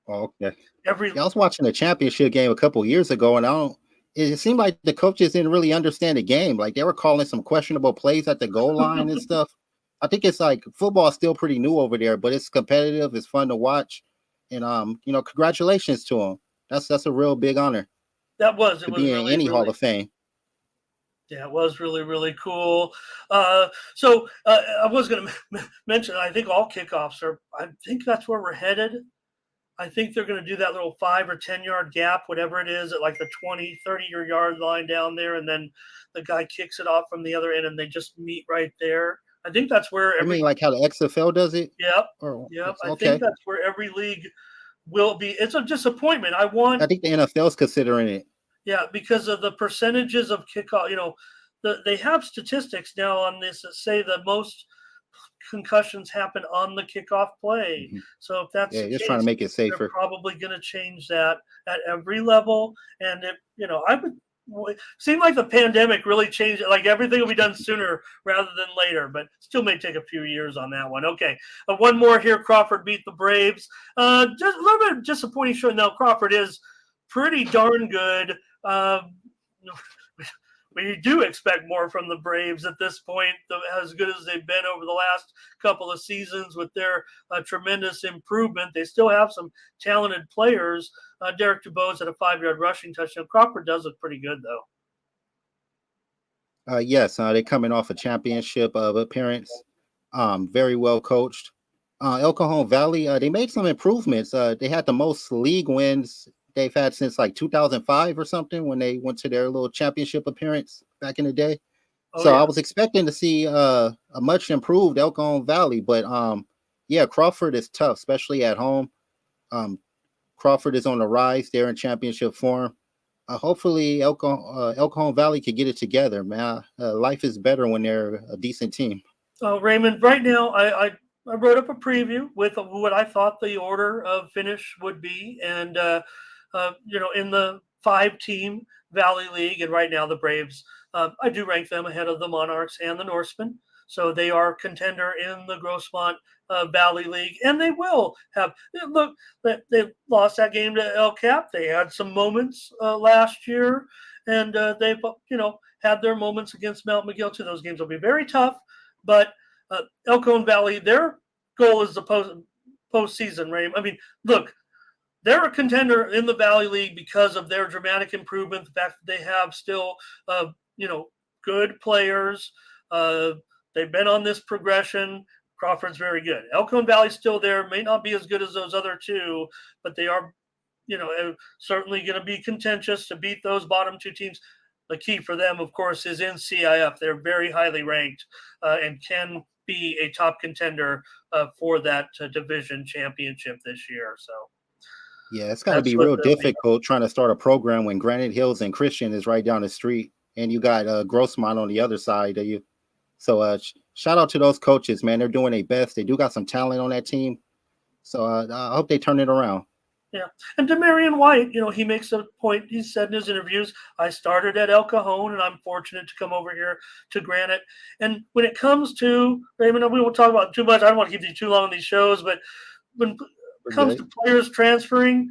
was watching a championship game a couple years ago, and it seemed like the coaches didn't really understand the game. Like they were calling some questionable plays at the goal line and stuff. I think it's like football is still pretty new over there, but it's competitive. It's fun to watch, and congratulations to them. That's a real big honor. That was to be in any Hall of Fame. Yeah, it was really, really cool. So I was going to mention, I think all kickoffs I think that's where we're headed. I think they're going to do that little 5 or 10 yard gap, whatever it is, at like the 20, 30-yard line down there. And then the guy kicks it off from the other end and they just meet right there. I think that's where like how the XFL does it? Yep. I think that's where every league will be. It's a disappointment. I think the NFL's considering it. Yeah, because of the percentages of kickoff. They have statistics now on this that say the most concussions happen on the kickoff play. Mm-hmm. So if that's just trying to make it safer, they're probably going to change that at every level. And it seemed like the pandemic really changed it. Like everything will be done sooner rather than later, but still may take a few years on that one. Okay, one more here. Crawford beat the Braves. Just a little bit of disappointing show. Now Crawford is pretty darn good. We do expect more from the Braves at this point, as good as they've been over the last couple of seasons with their tremendous improvement. They still have some talented players. Derek DuBose had a 5-yard rushing touchdown. Crawford does look pretty good, though. Yes, they're coming off a championship appearance. Very well coached. El Cajon Valley, they made some improvements. They had the most league wins they've had since like 2005 or something when they went to their little championship appearance back in the day. I was expecting to see a much improved El Cajon Valley, but Crawford is tough, especially at home. Crawford is on the rise. They're in championship form. Hopefully El Cajon Valley could get it together, man. Life is better when they're a decent team. Raymond, right now I wrote up a preview with what I thought the order of finish would be, and in the 5-team Valley League, and right now the Braves, I do rank them ahead of the Monarchs and the Norsemen, so they are contender in the Grossmont Valley League, and they will have. Look, they lost that game to El Cap. They had some moments last year, and they've had their moments against Mount Miguel too. Those games will be very tough, but El Cajon Valley, their goal is the postseason, right? I mean, look, they're a contender in the Valley League because of their dramatic improvement, the fact that they have still, good players. They've been on this progression. Crawford's very good. El Cajon Valley's still there, may not be as good as those other two, but they are, certainly going to be contentious to beat those bottom two teams. The key for them, of course, is in CIF. They're very highly ranked and can be a top contender for that division championship this year. So, yeah, it's got to be real difficult trying to start a program when Granite Hills and Christian is right down the street, and you got Grossmont on the other side of you. So, shout out to those coaches, man. They're doing their best. They do got some talent on that team. So, I hope they turn it around. Yeah. And Demarion White, he makes a point. He said in his interviews, I started at El Cajon, and I'm fortunate to come over here to Granite. And when it comes to, Raymond, we won't talk about it too much. I don't want to keep you too long on these shows, but when it comes to players transferring,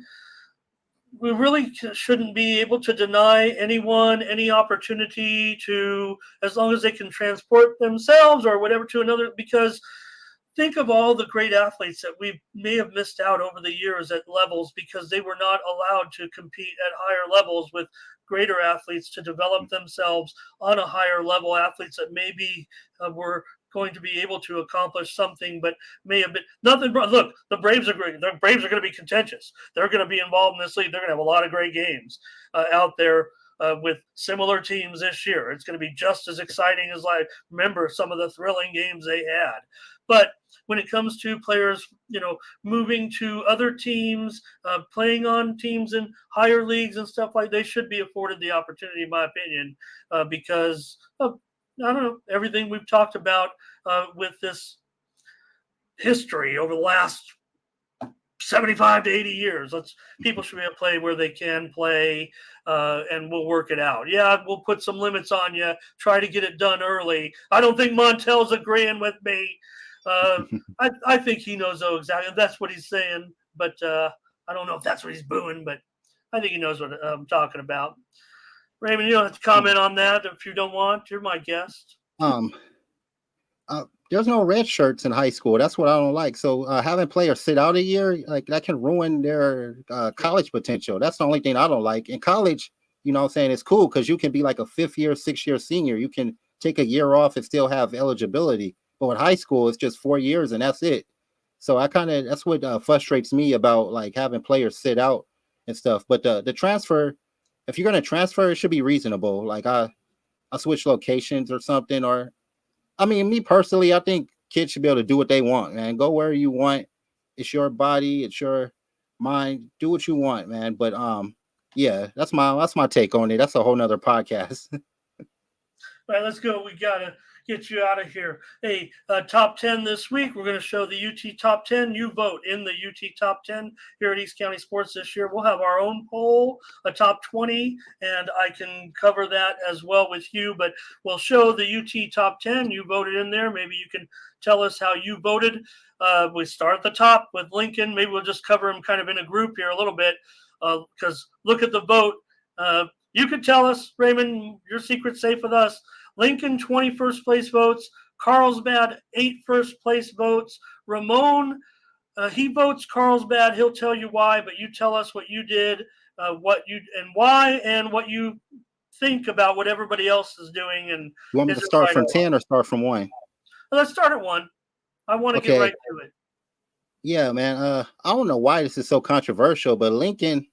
we really shouldn't be able to deny anyone any opportunity to, as long as they can transport themselves or whatever to another, because think of all the great athletes that we may have missed out over the years at levels because they were not allowed to compete at higher levels with greater athletes to develop themselves on a higher level, athletes that maybe were going to be able to accomplish something, but may have been nothing. Look, the Braves are great. The Braves are going to be contentious. They're going to be involved in this league. They're going to have a lot of great games out there with similar teams this year. It's going to be just as exciting as remember some of the thrilling games they had. But when it comes to players, moving to other teams, playing on teams in higher leagues and stuff they should be afforded the opportunity, in my opinion, because of, I don't know, everything we've talked about with this history over the last 75 to 80 years. People should be able to play where they can play, and we'll work it out. Yeah, we'll put some limits on you, try to get it done early. I don't think Montel's agreeing with me. I think he knows exactly. That's what he's saying, but I don't know if that's what he's booing, but I think he knows what I'm talking about. Raymond, you don't have to comment on that if you don't want. You're my guest. There's no red shirts in high school. That's what I don't like. So having players sit out a year, that can ruin their college potential. That's the only thing I don't like. In college, I'm saying, it's cool because you can be like a 5th year, 6th year senior. You can take a year off and still have eligibility. But with high school, it's just 4 years and that's it. So that's what frustrates me about having players sit out and stuff. But the transfer, if you're going to transfer, it should be reasonable. I switch locations or something. Or, I mean, me personally, I think kids should be able to do what they want, man. Go where you want. It's your body. It's your mind. Do what you want, man. But yeah, that's my take on it. That's a whole nother podcast. All right, let's go. We gotta get you out of here. Hey, top 10 this week. We're going to show the UT top 10. You vote in the UT top 10 here at East County Sports this year. We'll have our own poll, a top 20, and I can cover that as well with you. But we'll show the UT top 10. You voted in there. Maybe you can tell us how you voted. We start at the top with Lincoln. Maybe we'll just cover them kind of in a group here a little bit because look at the vote. You could tell us, Raymond, your secret's safe with us. Lincoln, 21st place votes. Carlsbad, 8 first place votes. Ramon, he votes Carlsbad. He'll tell you why, but you tell us what you did, what you and why, and what you think about what everybody else is doing. And you want me to start from 10 or start from 1? Well, let's start at 1. I want to get right to it. Yeah, man. I don't know why this is so controversial, but Lincoln,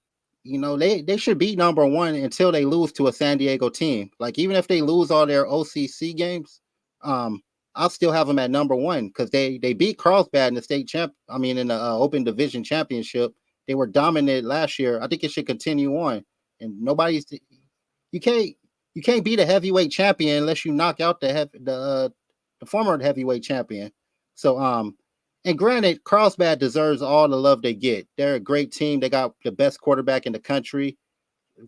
they should be number 1 until they lose to a San Diego team. Even if they lose all their OCC games, I'll still have them at number 1 because they beat Carlsbad in the in the Open Division Championship. They were dominant last year. I think it should continue on. and you can't beat a heavyweight champion unless you knock out the former heavyweight champion. So and granted, Carlsbad deserves all the love they get. They're a great team. They got the best quarterback in the country,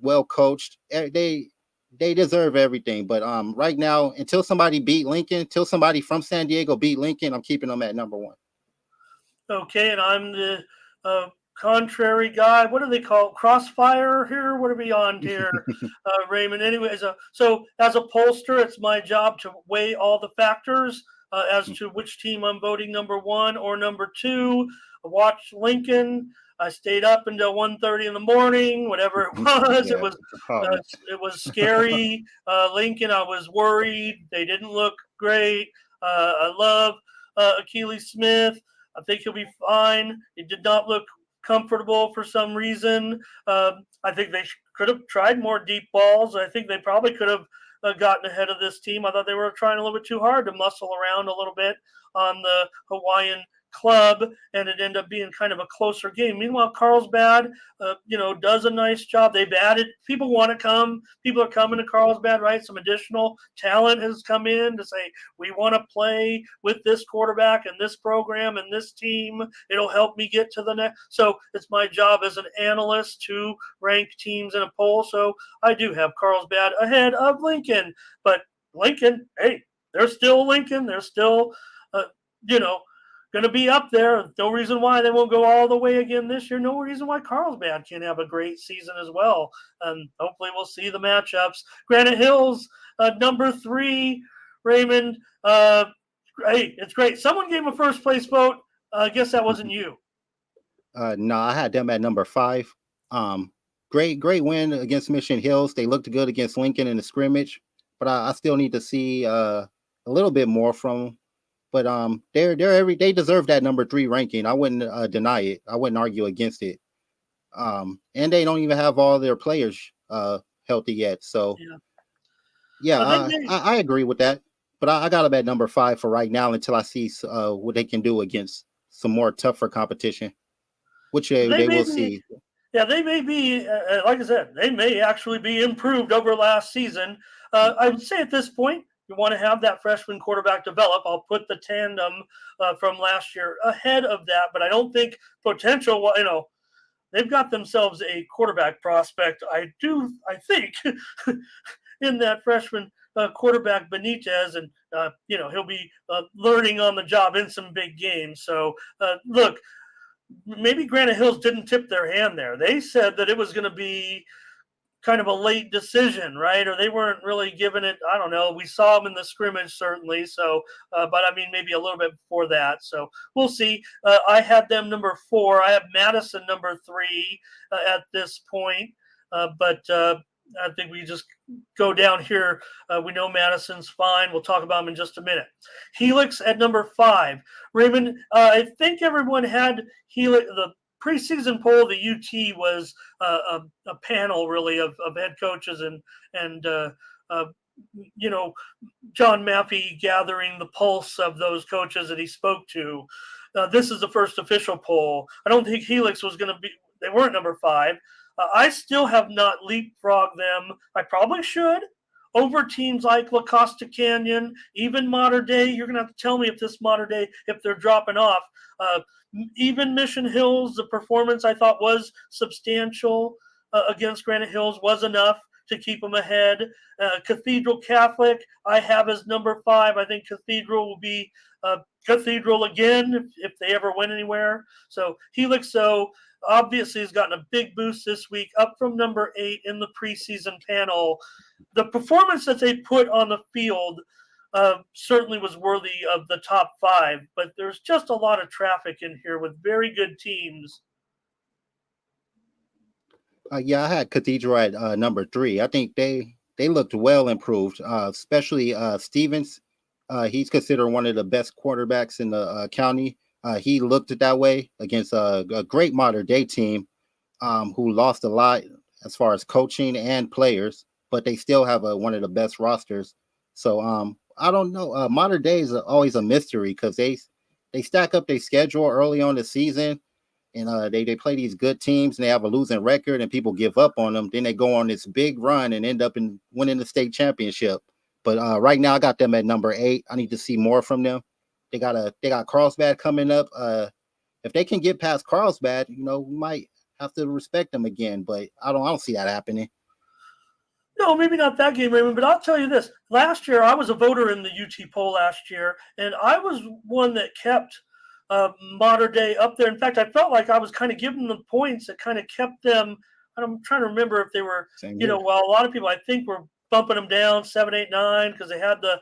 well coached. They deserve everything. But right now, until somebody from San Diego beat Lincoln, I'm keeping them at number 1. Okay, and I'm the contrary guy. What do they call it? Crossfire here? What are we on here, Raymond? Anyways, so as a pollster, it's my job to weigh all the factors as to which team I'm voting number 1 or number 2. I watched Lincoln. I stayed up until 1:30 in the morning, whatever it was. Yeah, It was scary. Lincoln, I was worried. They didn't look great. I love Akili Smith. I think he'll be fine. It did not look comfortable for some reason. I think they could have tried more deep balls. I think they probably could have gotten ahead of this team. I thought they were trying a little bit too hard to muscle around a little bit on the Hawaiian club, and it ended up being kind of a closer game. Meanwhile, Carlsbad, does a nice job. They've added, people want to come. People are coming to Carlsbad, right? Some additional talent has come in to say, we want to play with this quarterback and this program and this team. It'll help me get to the next. So it's my job as an analyst to rank teams in a poll. So I do have Carlsbad ahead of Lincoln. But Lincoln, hey, they're still Lincoln. They're still, going to be up there. No reason why they won't go all the way again this year. No reason why Carlsbad can't have a great season as well. And hopefully we'll see the matchups. Granite Hills, number 3. Raymond, hey, it's great. Someone gave a first place vote. I guess that wasn't you. No, I had them at number 5. Great win against Mission Hills. They looked good against Lincoln in the scrimmage, but I still need to see a little bit more from them. But they deserve that number 3 ranking. I wouldn't deny it. I wouldn't argue against it. And they don't even have all their players healthy yet. So I agree with that. But I got them at number 5 for right now until I see what they can do against some more tougher competition, which they will see. Yeah, they may be, like I said, they may actually be improved over last season. I would say at this point, you want to have that freshman quarterback develop. I'll put the tandem from last year ahead of that, but I don't think potential, they've got themselves a quarterback prospect. I think in that freshman quarterback Benitez, and he'll be learning on the job in some big games. So look, maybe Granite Hills didn't tip their hand there. They said that it was going to be kind of a late decision, right? Or they weren't really giving it. I don't know. We saw them in the scrimmage, certainly. So, but I mean, maybe a little bit before that. So we'll see. I had them number 4. I have Madison number 3 at this point. But I think we just go down here. We know Madison's fine. We'll talk about them in just a minute. Helix at number 5. Raymond, I think everyone had Helix. The preseason poll, the UT was a panel really of head coaches and John Maffey gathering the pulse of those coaches that he spoke to. This is the first official poll. I don't think Helix was going to be. They weren't number 5. I still have not leapfrogged them. I probably should. Over teams like La Costa Canyon, even Modern Day. You're going to have to tell me if this Modern Day, if they're dropping off. Even Mission Hills, the performance I thought was substantial against Granite Hills was enough to keep them ahead. Cathedral Catholic, I have as number 5. I think Cathedral will be Cathedral again if they ever went anywhere. So Helix, obviously has gotten a big boost this week, up from number 8 in the preseason panel. The performance that they put on the field certainly was worthy of the top 5, but there's just a lot of traffic in here with very good teams. I had Cathedral at number 3. I think they looked well improved, especially Stevens. He's considered one of the best quarterbacks in the county. He looked that way against a great Modern Day team who lost a lot as far as coaching and players, but they still have one of the best rosters. So I don't know. Modern Day is always a mystery because they stack up their schedule early on the season, and they play these good teams and they have a losing record and people give up on them. Then they go on this big run and end up in winning the state championship. But right now I got them at number 8. I need to see more from them. They got Carlsbad coming up. If they can get past Carlsbad, we might have to respect them again. But I don't see that happening. No, maybe not that game, Raymond, but I'll tell you this. Last year, I was a voter in the UT poll last year, and I was one that kept Modern Day up there. In fact, I felt like I was kind of giving them points that kind of kept them. I'm trying to remember if they were, well, a lot of people I think were bumping them down 7, 8, 9 because they had the,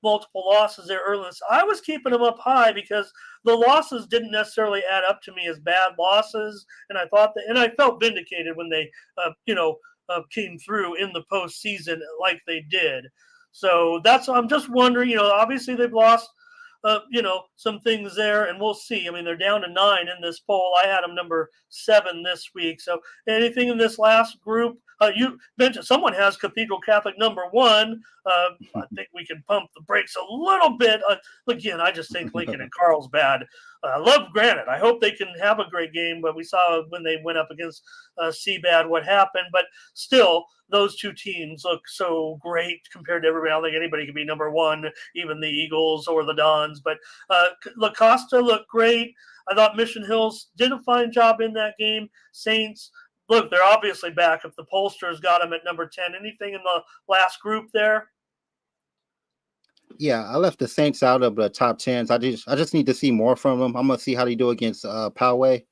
multiple losses there early. So I was keeping them up high because the losses didn't necessarily add up to me as bad losses, and I thought that, and I felt vindicated when they, came through in the postseason like they did. So I'm just wondering, obviously they've lost, some things there, and we'll see. I mean, they're down to 9 in this poll. I had them number 7 this week. So anything in this last group, you mentioned someone has Cathedral Catholic number 1. I think we can pump the brakes a little bit. Again, I just think Lincoln and Carlsbad. I love Granite. I hope they can have a great game, but we saw when they went up against Seabad what happened. But still, those two teams look so great compared to everybody. I don't think anybody can be number 1, even the Eagles or the Dons. But La Costa looked great. I thought Mission Hills did a fine job in that game. Saints, look, they're obviously back. If the pollsters got them at number 10, anything in the last group there? Yeah, I left the Saints out of the top 10s. I just need to see more from them. I'm gonna see how they do against Poway.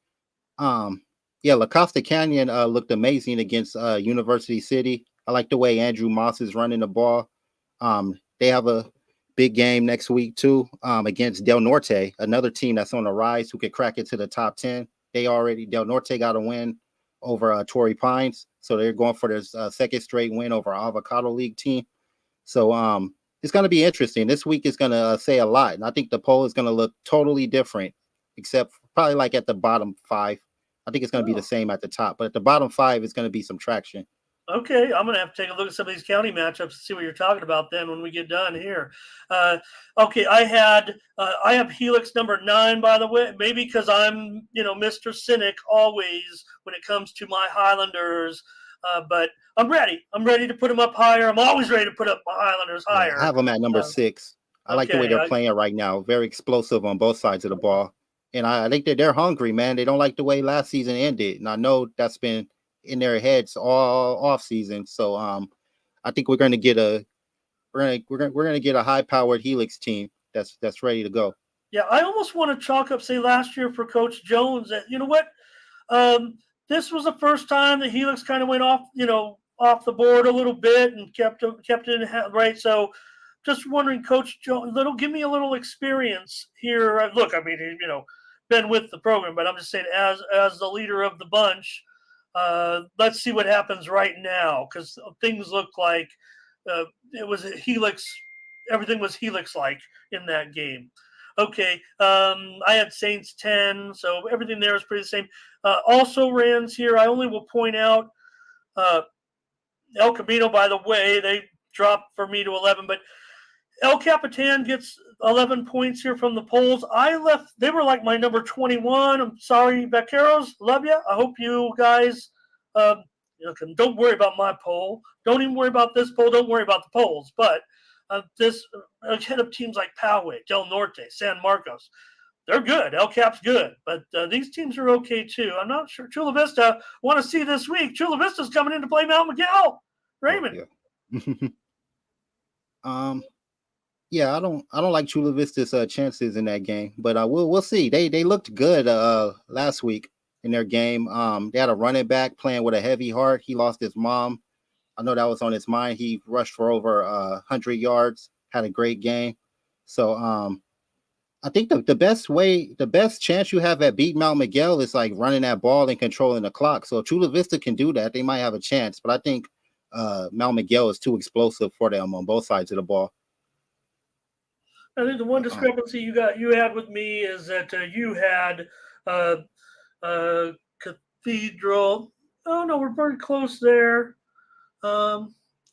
La Costa Canyon looked amazing against University City. I like the way Andrew Moss is running the ball. They have a big game next week too against Del Norte, another team that's on the rise who could crack it to the top 10. Del Norte got a win over Torrey Pines, so they're going for their second straight win over Avocado League team. So it's going to be interesting. This week is going to say a lot, and I think the poll is going to look totally different, except probably like at the bottom 5. I think it's going to be the same at the top, but at the bottom 5 is going to be some traction. Okay, I'm going to have to take a look at some of these county matchups and see what you're talking about then when we get done here. Okay, I have Helix number 9, by the way, maybe because I'm, Mr. Cynic always when it comes to my Highlanders, but I'm ready. I'm ready to put them up higher. I'm always ready to put up my Highlanders higher. I have them at number 6. I like the way they're playing right now. Very explosive on both sides of the ball. And I think that they're hungry, man. They don't like the way last season ended. And I know that's been in their heads all off season. So I think we're gonna get a high powered Helix team that's ready to go. Yeah, I almost want to chalk up, say, last year for Coach Jones that, you know what? This was the first time that Helix kind of went off the board a little bit and kept it in right. So just wondering, Coach Jones, give me a little experience here. Look, I mean, been with the program, but I'm just saying as the leader of the bunch, let's see what happens right now, because things look like it was Helix. Everything was Helix-like in that game. Okay, I had Saints 10, so everything there is pretty the same. Also Rans here, I only will point out El Camino, by the way, they dropped for me to 11, but El Capitan gets 11 points here from the polls. They were like my number 21. I'm sorry, Vaqueros, love you. I hope you guys don't worry about my poll. Don't even worry about this poll. Don't worry about the polls. But this ahead of teams like Poway, Del Norte, San Marcos, they're good. El Cap's good. But these teams are okay too. I'm not sure. Chula Vista, want to see this week. Chula Vista's coming in to play Mount Miguel. Raymond. Yeah. I don't like Chula Vista's chances in that game, but we'll see. They looked good last week in their game. They had a running back playing with a heavy heart. He lost his mom. I know that was on his mind. He rushed for over 100 yards, had a great game. So I think the best chance you have at beating Mount Miguel is like running that ball and controlling the clock. So if Chula Vista can do that, they might have a chance. But I think Mount Miguel is too explosive for them on both sides of the ball. I think the one discrepancy you had with me is that you had Cathedral. Oh no, we're very close there.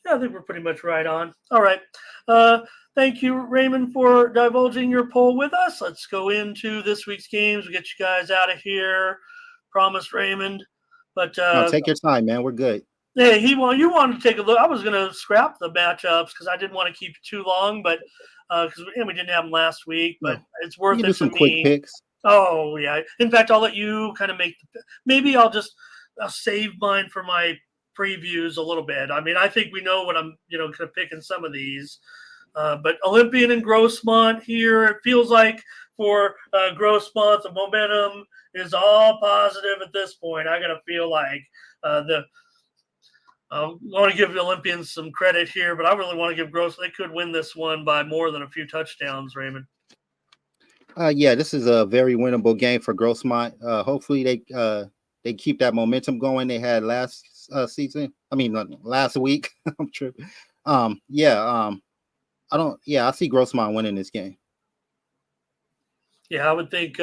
Yeah, I think we're pretty much right on. All right. Thank you, Raymond, for divulging your poll with us. Let's go into this week's games. We'll get you guys out of here. Promise, Raymond. But No, take your time, man. We're good. hey, you wanted to take a look. I was going to scrap the matchups because I didn't want to keep it too long, but because we didn't have them last week. But it's You worth can it do for some quick me. picks. Oh yeah. In fact, I'll let you kind of maybe I'll save mine for my previews a little bit. I mean, I think we know what I'm kind of picking some of these. But Olympian and Grossmont here, it feels like for Grossmont, the momentum is all positive at this point. I gotta feel like I want to give the Olympians some credit here, but I really want to give Gross. They could win this one by more than a few touchdowns, Raymond. Yeah, this is a very winnable game for Grossmont. Hopefully they keep that momentum going they had last season. I mean, last week. I'm tripping. I see Grossmont winning this game. Yeah, I would think.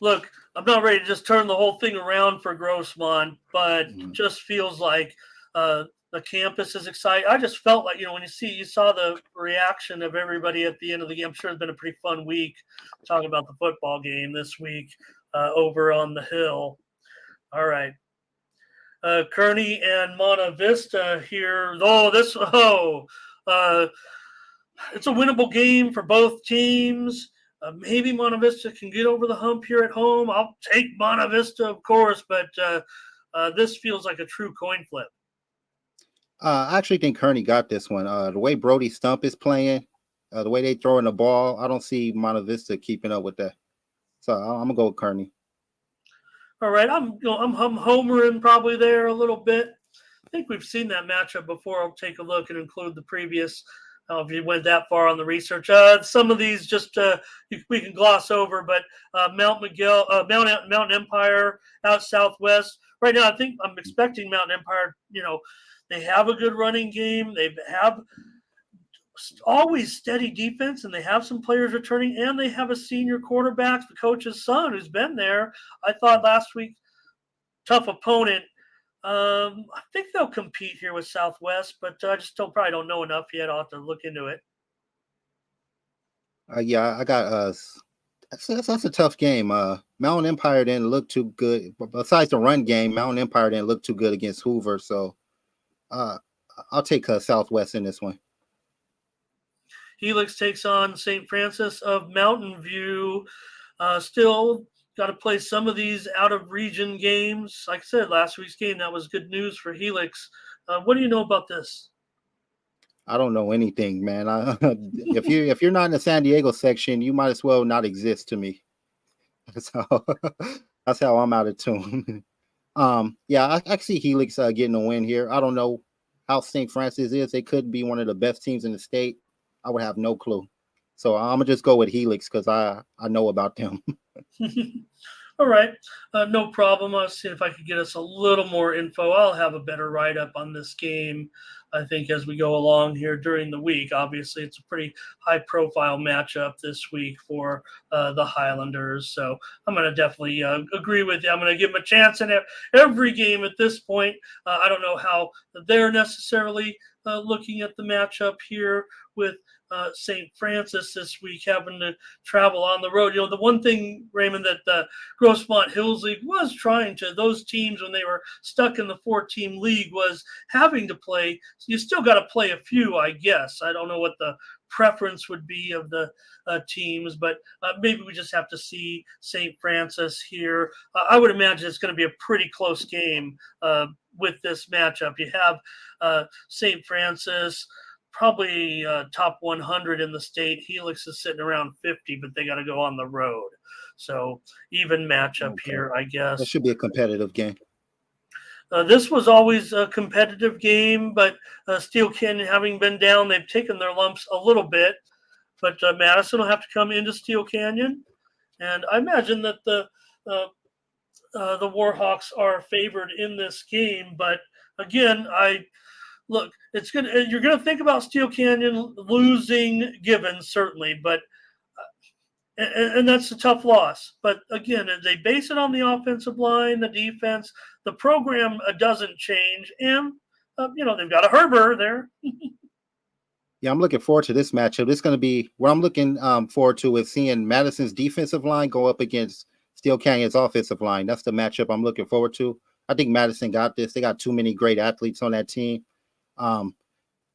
Look, I'm not ready to just turn the whole thing around for Grossmont, but just feels like the campus is excited. I just felt like, when you saw the reaction of everybody at the end of the game. I'm sure it's been a pretty fun week talking about the football game this week over on the hill. All right. Kearney and Monta Vista here. It's a winnable game for both teams. Maybe Monta Vista can get over the hump here at home. I'll take Monta Vista, of course, but this feels like a true coin flip. I actually think Kearney got this one. The way Brody Stump is playing, the way they throwing the ball, I don't see Monta Vista keeping up with that. So I'm gonna go with Kearney. All right, I'm homering probably there a little bit. I think we've seen that matchup before. I'll take a look and include the previous. If you went that far on the research, some of these just we can gloss over. But Mount Empire out southwest right now. I think I'm expecting Mount Empire. They have a good running game. They have always steady defense, and they have some players returning, and they have a senior quarterback, the coach's son, who's been there. I thought last week, tough opponent. I think they'll compete here with Southwest, but I just probably don't know enough yet. I'll have to look into it. Yeah, I got that's a tough game. Mountain Empire didn't look too good. Besides the run game, Mountain Empire didn't look too good against Hoover. So I'll take Southwest in this one. Helix takes on St. Francis of Mountain View. Still got to play some of these out-of-region games. Like I said, last week's game, that was good news for Helix. What do you know about this? I don't know anything, man. If you're not in the San Diego section, you might as well not exist to me. So that's how I'm out of tune. I see Helix getting a win here. I don't know how St. Francis is. They could be one of the best teams in the state. I would have no clue. So I'm gonna just go with Helix because I know about them. All right, no problem. I'll see if I could get us a little more info. I'll have a better write-up on this game, I think, as we go along here during the week. Obviously, it's a pretty high-profile matchup this week for the Highlanders. So I'm going to definitely agree with you. I'm going to give them a chance in every game at this point. I don't know how they're necessarily looking at the matchup here with St. Francis this week, having to travel on the road. The one thing, Raymond, that Grossmont Hills League was trying to, those teams when they were stuck in the 4-team league, was having to play. You still got to play a few, I guess. I don't know what the preference would be of the teams, but maybe we just have to see St. Francis here. I would imagine it's going to be a pretty close game with this matchup. You have St. Francis, probably top 100 in the state. Helix is sitting around 50, but they got to go on the road. So even matchup here, I guess. That should be a competitive game. This was always a competitive game, but Steel Canyon having been down, they've taken their lumps a little bit. But Madison will have to come into Steel Canyon, and I imagine that the Warhawks are favored in this game. But again, look, you're gonna think about Steel Canyon losing Gibbons, certainly, but and that's a tough loss. But again, they base it on the offensive line, the defense. The program doesn't change, and they've got a Herbert there. Yeah, I'm looking forward to this matchup. This is going to be what I'm looking forward to is seeing Madison's defensive line go up against Steel Canyon's offensive line. That's the matchup I'm looking forward to. I think Madison got this. They got too many great athletes on that team.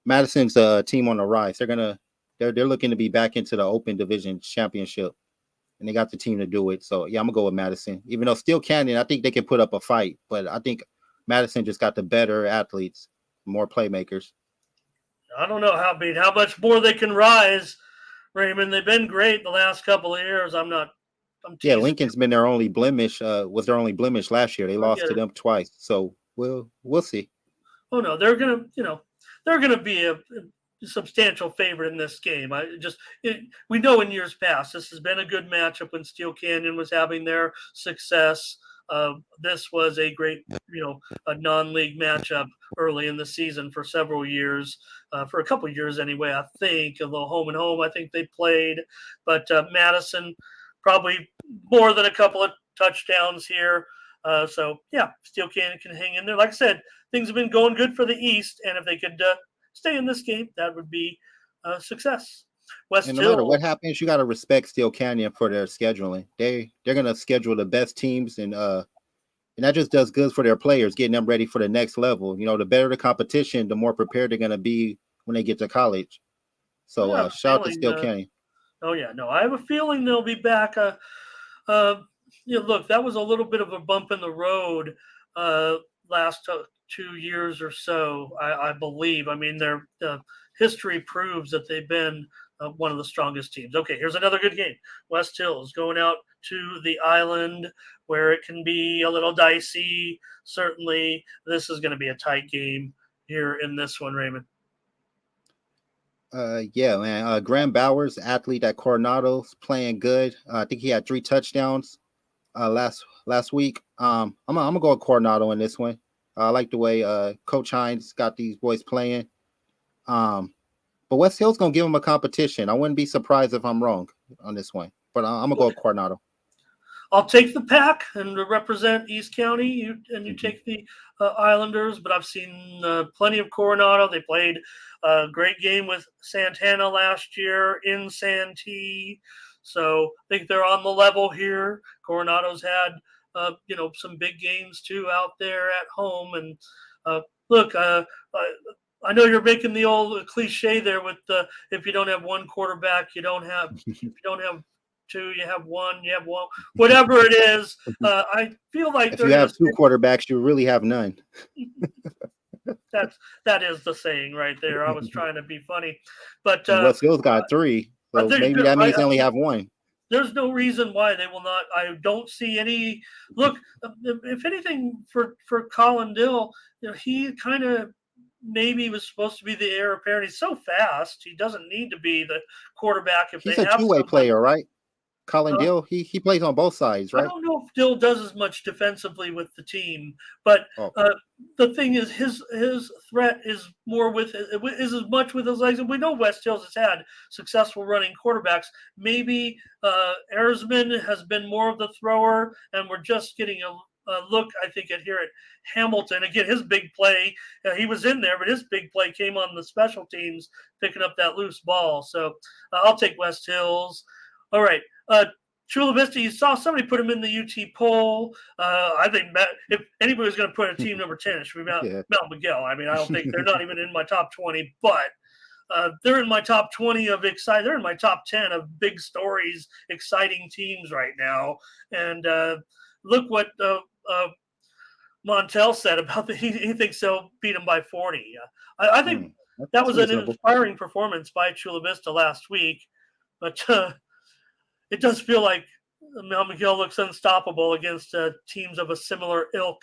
Madison's a team on the rise. They're looking to be back into the Open Division Championship, and they got the team to do it. So yeah, I'm gonna go with Madison. Even though Steel Canyon, I think they can put up a fight, but I think Madison just got the better athletes, more playmakers. I don't know how much more they can rise, Raymond. They've been great the last couple of years. I'm Yeah, teasing. Lincoln's been their only blemish. Was their only blemish last year. They lost to them twice. So we'll see. Oh no, they're gonna be a substantial favorite in this game. We know in years past this has been a good matchup when Steel Canyon was having their success. This was a great, a non-league matchup early in the season for several years, for a couple of years anyway. I think a little home and home. I think they played, but Madison probably more than a couple of touchdowns here. So yeah, Steel Canyon can hang in there. Like I said, things have been going good for the East, and if they could stay in this game, that would be a success. And no matter what happens, you got to respect Steel Canyon for their scheduling. They're gonna schedule the best teams, and that just does good for their players, getting them ready for the next level. The better the competition, the more prepared they're gonna be when they get to college. So shout out to Steel Canyon. Oh yeah, no, I have a feeling they'll be back. Look, that was a little bit of a bump in the road last 2 years or so, I believe. I mean, their history proves that they've been one of the strongest teams. Okay, here's another good game. West Hills going out to the island where it can be a little dicey. Certainly, this is going to be a tight game here in this one, Raymond. Yeah, man. Graham Bowers, athlete at Coronado's, playing good. I think he had 3 touchdowns last week. I'm gonna go with Coronado in this one. I like the way Coach Hines got these boys playing. But West Hill's gonna give them a competition. I wouldn't be surprised if I'm wrong on this one. But I'm gonna go with Coronado. I'll take the Pack and represent East County. You take the Islanders, but I've seen plenty of Coronado. They played a great game with Santana last year in Santee. So I think they're on the level here. Coronado's had, some big games too out there at home. And look, I know you're making the old cliche there with if you don't have one quarterback, you don't have. If you don't have two, you have one. Whatever it is. I feel like if you have 2 quarterbacks, you really have none. That is the saying right there. I was trying to be funny, but West Hill's got 3, so maybe that means they only have 1. There's no reason why they will not. I don't see any. Look, if anything, for Colin Dill, he kind of maybe was supposed to be the heir apparent. He's so fast, he doesn't need to be the quarterback. If he's they a have two-way player, right? Colin Dill, he plays on both sides, right? I don't know if Dill does as much defensively with the team, but the thing is, his threat is as much with his legs. And we know West Hills has had successful running quarterbacks. Maybe Erzman has been more of the thrower, and we're just getting a look, I think, at Hamilton. Again, his big play, he was in there, but his big play came on the special teams, picking up that loose ball. So I'll take West Hills. All right. Chula Vista, you saw somebody put him in the UT poll. I think if anybody was going to put a team number 10, it should be Mount Miguel. I mean, I don't think they're not even in my top 20, but they're in my top 20 of exciting. They're in my top 10 of big stories, exciting teams right now. And look what Montel said about he thinks they'll beat them by 40. I think that was an inspiring performance by Chula Vista last week, but it does feel like Mount Miguel looks unstoppable against teams of a similar ilk.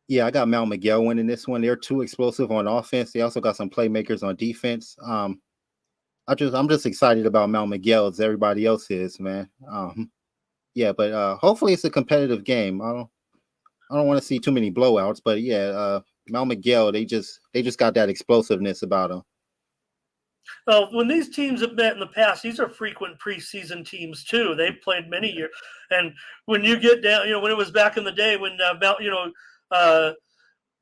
Yeah, I got Mount Miguel winning this one. They're too explosive on offense. They also got some playmakers on defense. I'm just excited about Mount Miguel as everybody else is, man. Yeah, but hopefully it's a competitive game. I don't want to see too many blowouts, but yeah, Mount Miguel, they just got that explosive-ness about them. When these teams have met in the past, these are frequent preseason teams too. They've played many years, and when you get down, when it was back in the day when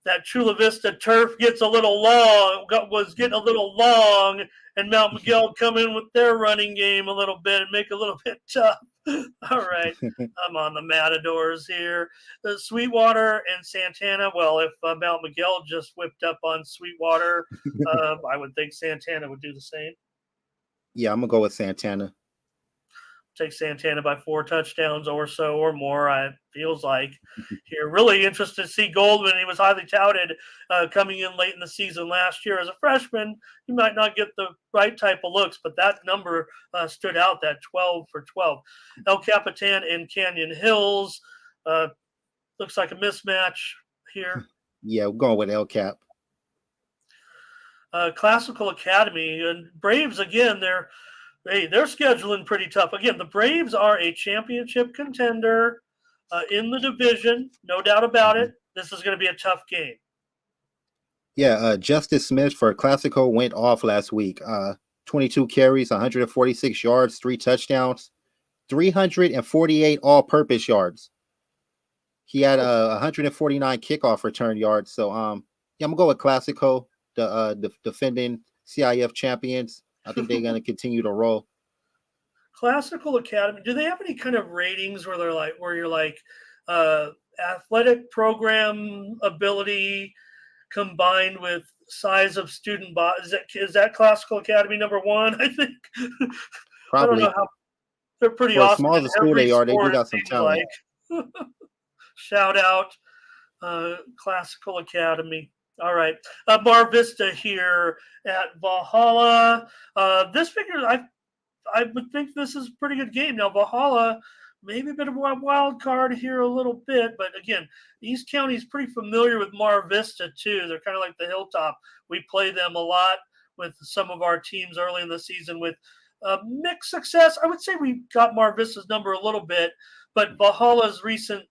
that Chula Vista turf gets a little long, was getting a little long, and Mount Miguel come in with their running game a little bit and make it a little bit tough. All right, I'm on the Matadors here. Sweetwater and Santana. Well, if Mount Miguel just whipped up on Sweetwater, I would think Santana would do the same. Yeah, I'm gonna go with Santana. Take Santana by 4 touchdowns or so or more. It feels like here. Really interested to see Goldman. He was highly touted coming in late in the season last year as a freshman. He might not get the right type of looks, but that number stood out. That 12 for 12. El Capitan and Canyon Hills looks like a mismatch here. Yeah, we're going with El Cap. Classical Academy and Braves again. They're scheduling pretty tough. Again, the Braves are a championship contender in the division, no doubt about it. This is going to be a tough game. Yeah, Justice Smith for Classico went off last week. 22 carries, 146 yards, 3 touchdowns, 348 all-purpose yards. He had 149 kickoff return yards. So, yeah, I'm gonna go with Classico, the defending CIF champions. I think they're going to continue to roll. Classical Academy. Do they have any kind of ratings where you're like athletic program ability combined with size of student body? Is that Classical Academy number 1? I think. Probably. I don't know how they're pretty For awesome. as small as the school they are, they do got some talent. Like. Shout out Classical Academy. All right. Mar Vista here at Valhalla. This figure, I would think this is a pretty good game. Now, Valhalla, maybe a bit of a wild card here a little bit, but again, East County is pretty familiar with Mar Vista, too. They're kind of like the Hilltop. We play them a lot with some of our teams early in the season with mixed success. I would say we got Mar Vista's number a little bit, but Valhalla's recent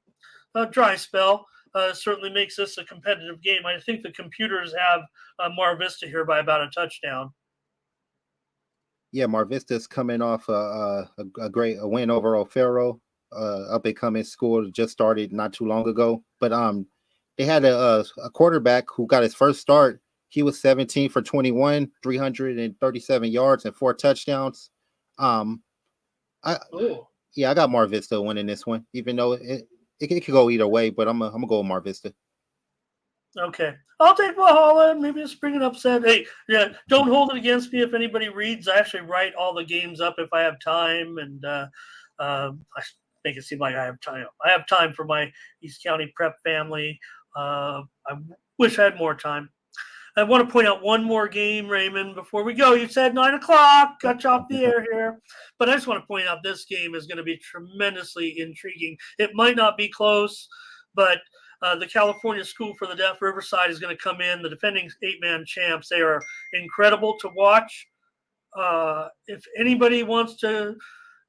dry spell certainly makes this a competitive game. I think the computers have Mar Vista here by about a touchdown. Yeah, Mar Vista's coming off a great win over O'Farrell, up and coming school, just started not too long ago. But they had a quarterback who got his first start. He was 17 for 21, 337 yards and 4 touchdowns. I got Mar Vista winning this one, even though it could go either way, but I'm gonna go with Mar Vista. Okay. I'll take Valhalla, maybe a spring and upset. Hey, yeah, don't hold it against me if anybody reads. I actually write all the games up if I have time, and I make it seem like I have time. I have time for my East County prep family. I wish I had more time. I want to point out one more game, Raymond, before we go. You said 9 o'clock, got you off the air here. But I just want to point out this game is going to be tremendously intriguing. It might not be close, but the California School for the Deaf, Riverside, is going to come in, the defending 8-man champs. They are incredible to watch. If anybody wants to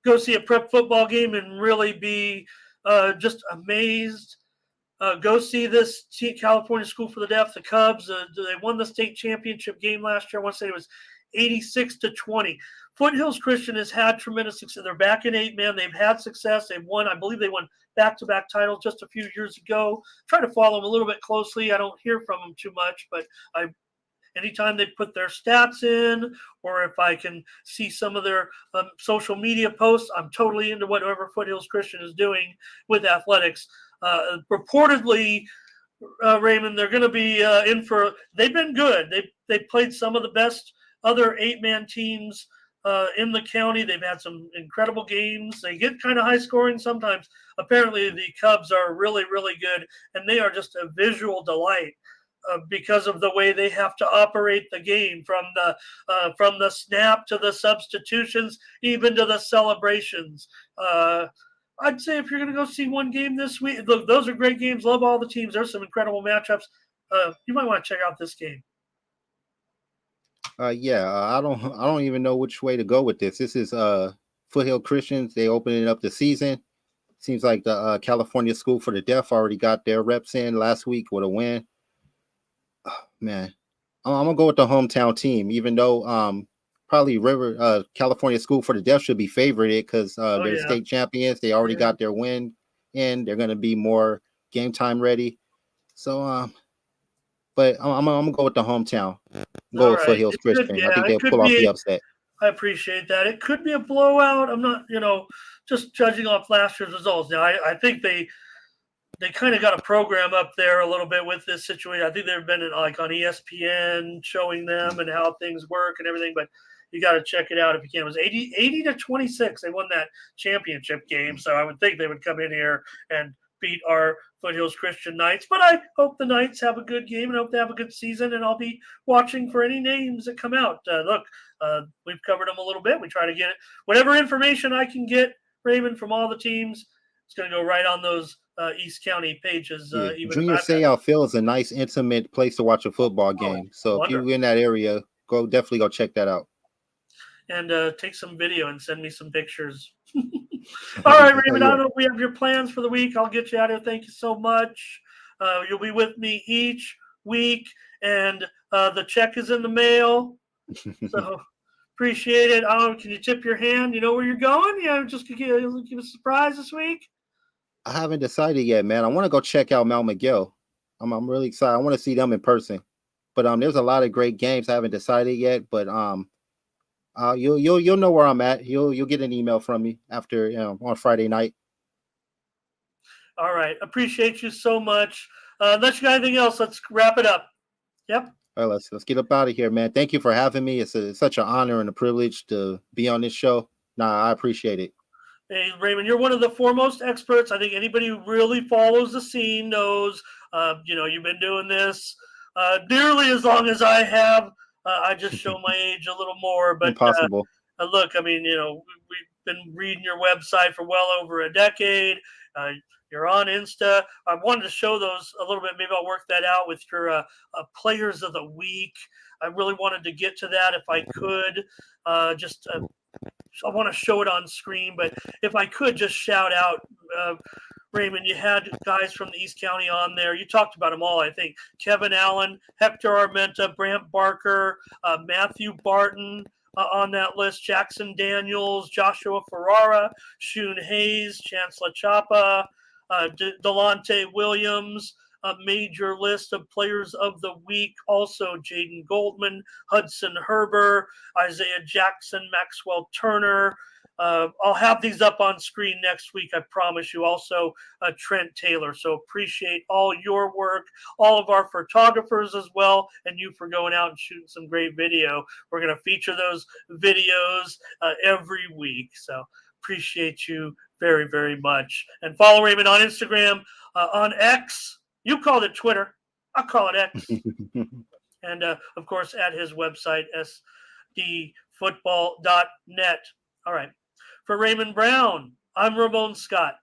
go see a prep football game and really be just amazed, go see this California School for the Deaf, the Cubs. They won the state championship game last year. I want to say it was 86-20. Foothills Christian has had tremendous success. They're back in 8-man. They've had success. They've won. I believe they won back-to-back titles just a few years ago. Try to follow them a little bit closely. I don't hear from them too much, but anytime they put their stats in, or if I can see some of their social media posts, I'm totally into whatever Foothills Christian is doing with athletics. Reportedly, Raymond, they're going to be in for. They've been good. They played some of the best other 8-man teams in the county. They've had some incredible games. They get kind of high scoring sometimes. Apparently, the Cubs are really, really good, and they are just a visual delight because of the way they have to operate the game, from the snap to the substitutions, even to the celebrations. I'd say if you're going to go see one game this week, look, those are great games. Love all the teams. There's some incredible matchups. You might want to check out this game. I don't even know which way to go with this. This is Foothill Christians. They opening up the season. Seems like the California School for the Deaf already got their reps in last week with a win. Oh, man, I'm gonna go with the hometown team, even though probably California School for the Deaf should be favored because they're state champions. They already got their win in. They're gonna be more game time ready. So but I'm gonna go with the hometown. Go All with right. Foothills It could, Christian. I yeah, think it they'll could pull off the be. upset. I appreciate that. It could be a blowout. I'm not, just judging off last year's results. Now, I think they kind of got a program up there a little bit with this situation. I think they've been like on ESPN showing them and how things work and everything, but you got to check it out if you can. It was 80 to 26. They won that championship game. So I would think they would come in here and beat our Foothills Christian Knights. But I hope the Knights have a good game and hope they have a good season. And I'll be watching for any names that come out. We've covered them a little bit. We try to get it. Whatever information I can get, Raymond, from all the teams, it's going to go right on those East County pages. Yeah. Even Junior if I'm Seau Field is a nice, intimate place to watch a football game. So if wonderful. you're in that area, definitely go check that out. And take some video and send me some pictures. All right, Raymond, I don't know if we have your plans for the week. I'll get you out of here. Thank you so much. You'll be with me each week, and the check is in the mail. So appreciate it. I don't know, can you tip your hand? You know where you're going? Yeah, just give a surprise this week. I haven't decided yet, man. I want to go check out Mount McGill. I'm really excited. I want to see them in person. But there's a lot of great games. I haven't decided yet, but you'll know where I'm at. You'll get an email from me after on Friday night. All right, appreciate you so much. Unless you got anything else, let's wrap it up. Yep. All right, let's get up out of here, man. Thank you for having me. It's such an honor and a privilege to be on this show. I appreciate it. Hey, Raymond, you're one of the foremost experts. I think anybody who really follows the scene knows, you've been doing this nearly as long as I have. I just show my age a little more. But Impossible. look, I mean, we've been reading your website for well over a decade. You're on Insta. I wanted to show those a little bit. Maybe I'll work that out with your players of the week. I really wanted to get to that if I could. I want to show it on screen, but if I could just shout out, Raymond, you had guys from the East County on there. You talked about them all, I think. Kevin Allen, Hector Armenta, Brant Barker, Matthew Barton on that list, Jackson Daniels, Joshua Ferrara, Shun Hayes, Chancellor Chapa, Delonte Williams, a major list of players of the week. Also, Jaden Goldman, Hudson Herber, Isaiah Jackson, Maxwell Turner. I'll have these up on screen next week, I promise you. Also, Trent Taylor. So appreciate all your work, all of our photographers as well, and you for going out and shooting some great video. We're going to feature those videos every week. So appreciate you very, very much. And follow Raymond on Instagram, on X. You called it Twitter. I'll call it X. And, of course, at his website, sdfootball.net. All right. For Raymond Brown, I'm Ramon Scott.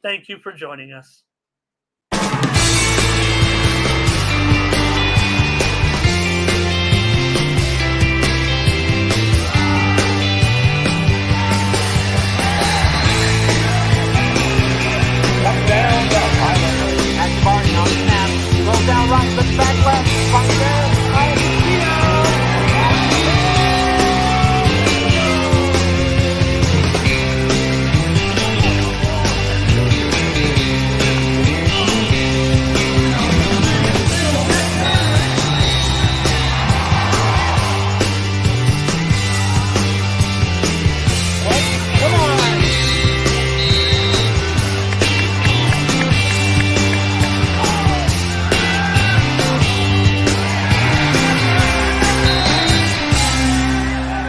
Thank you for joining us.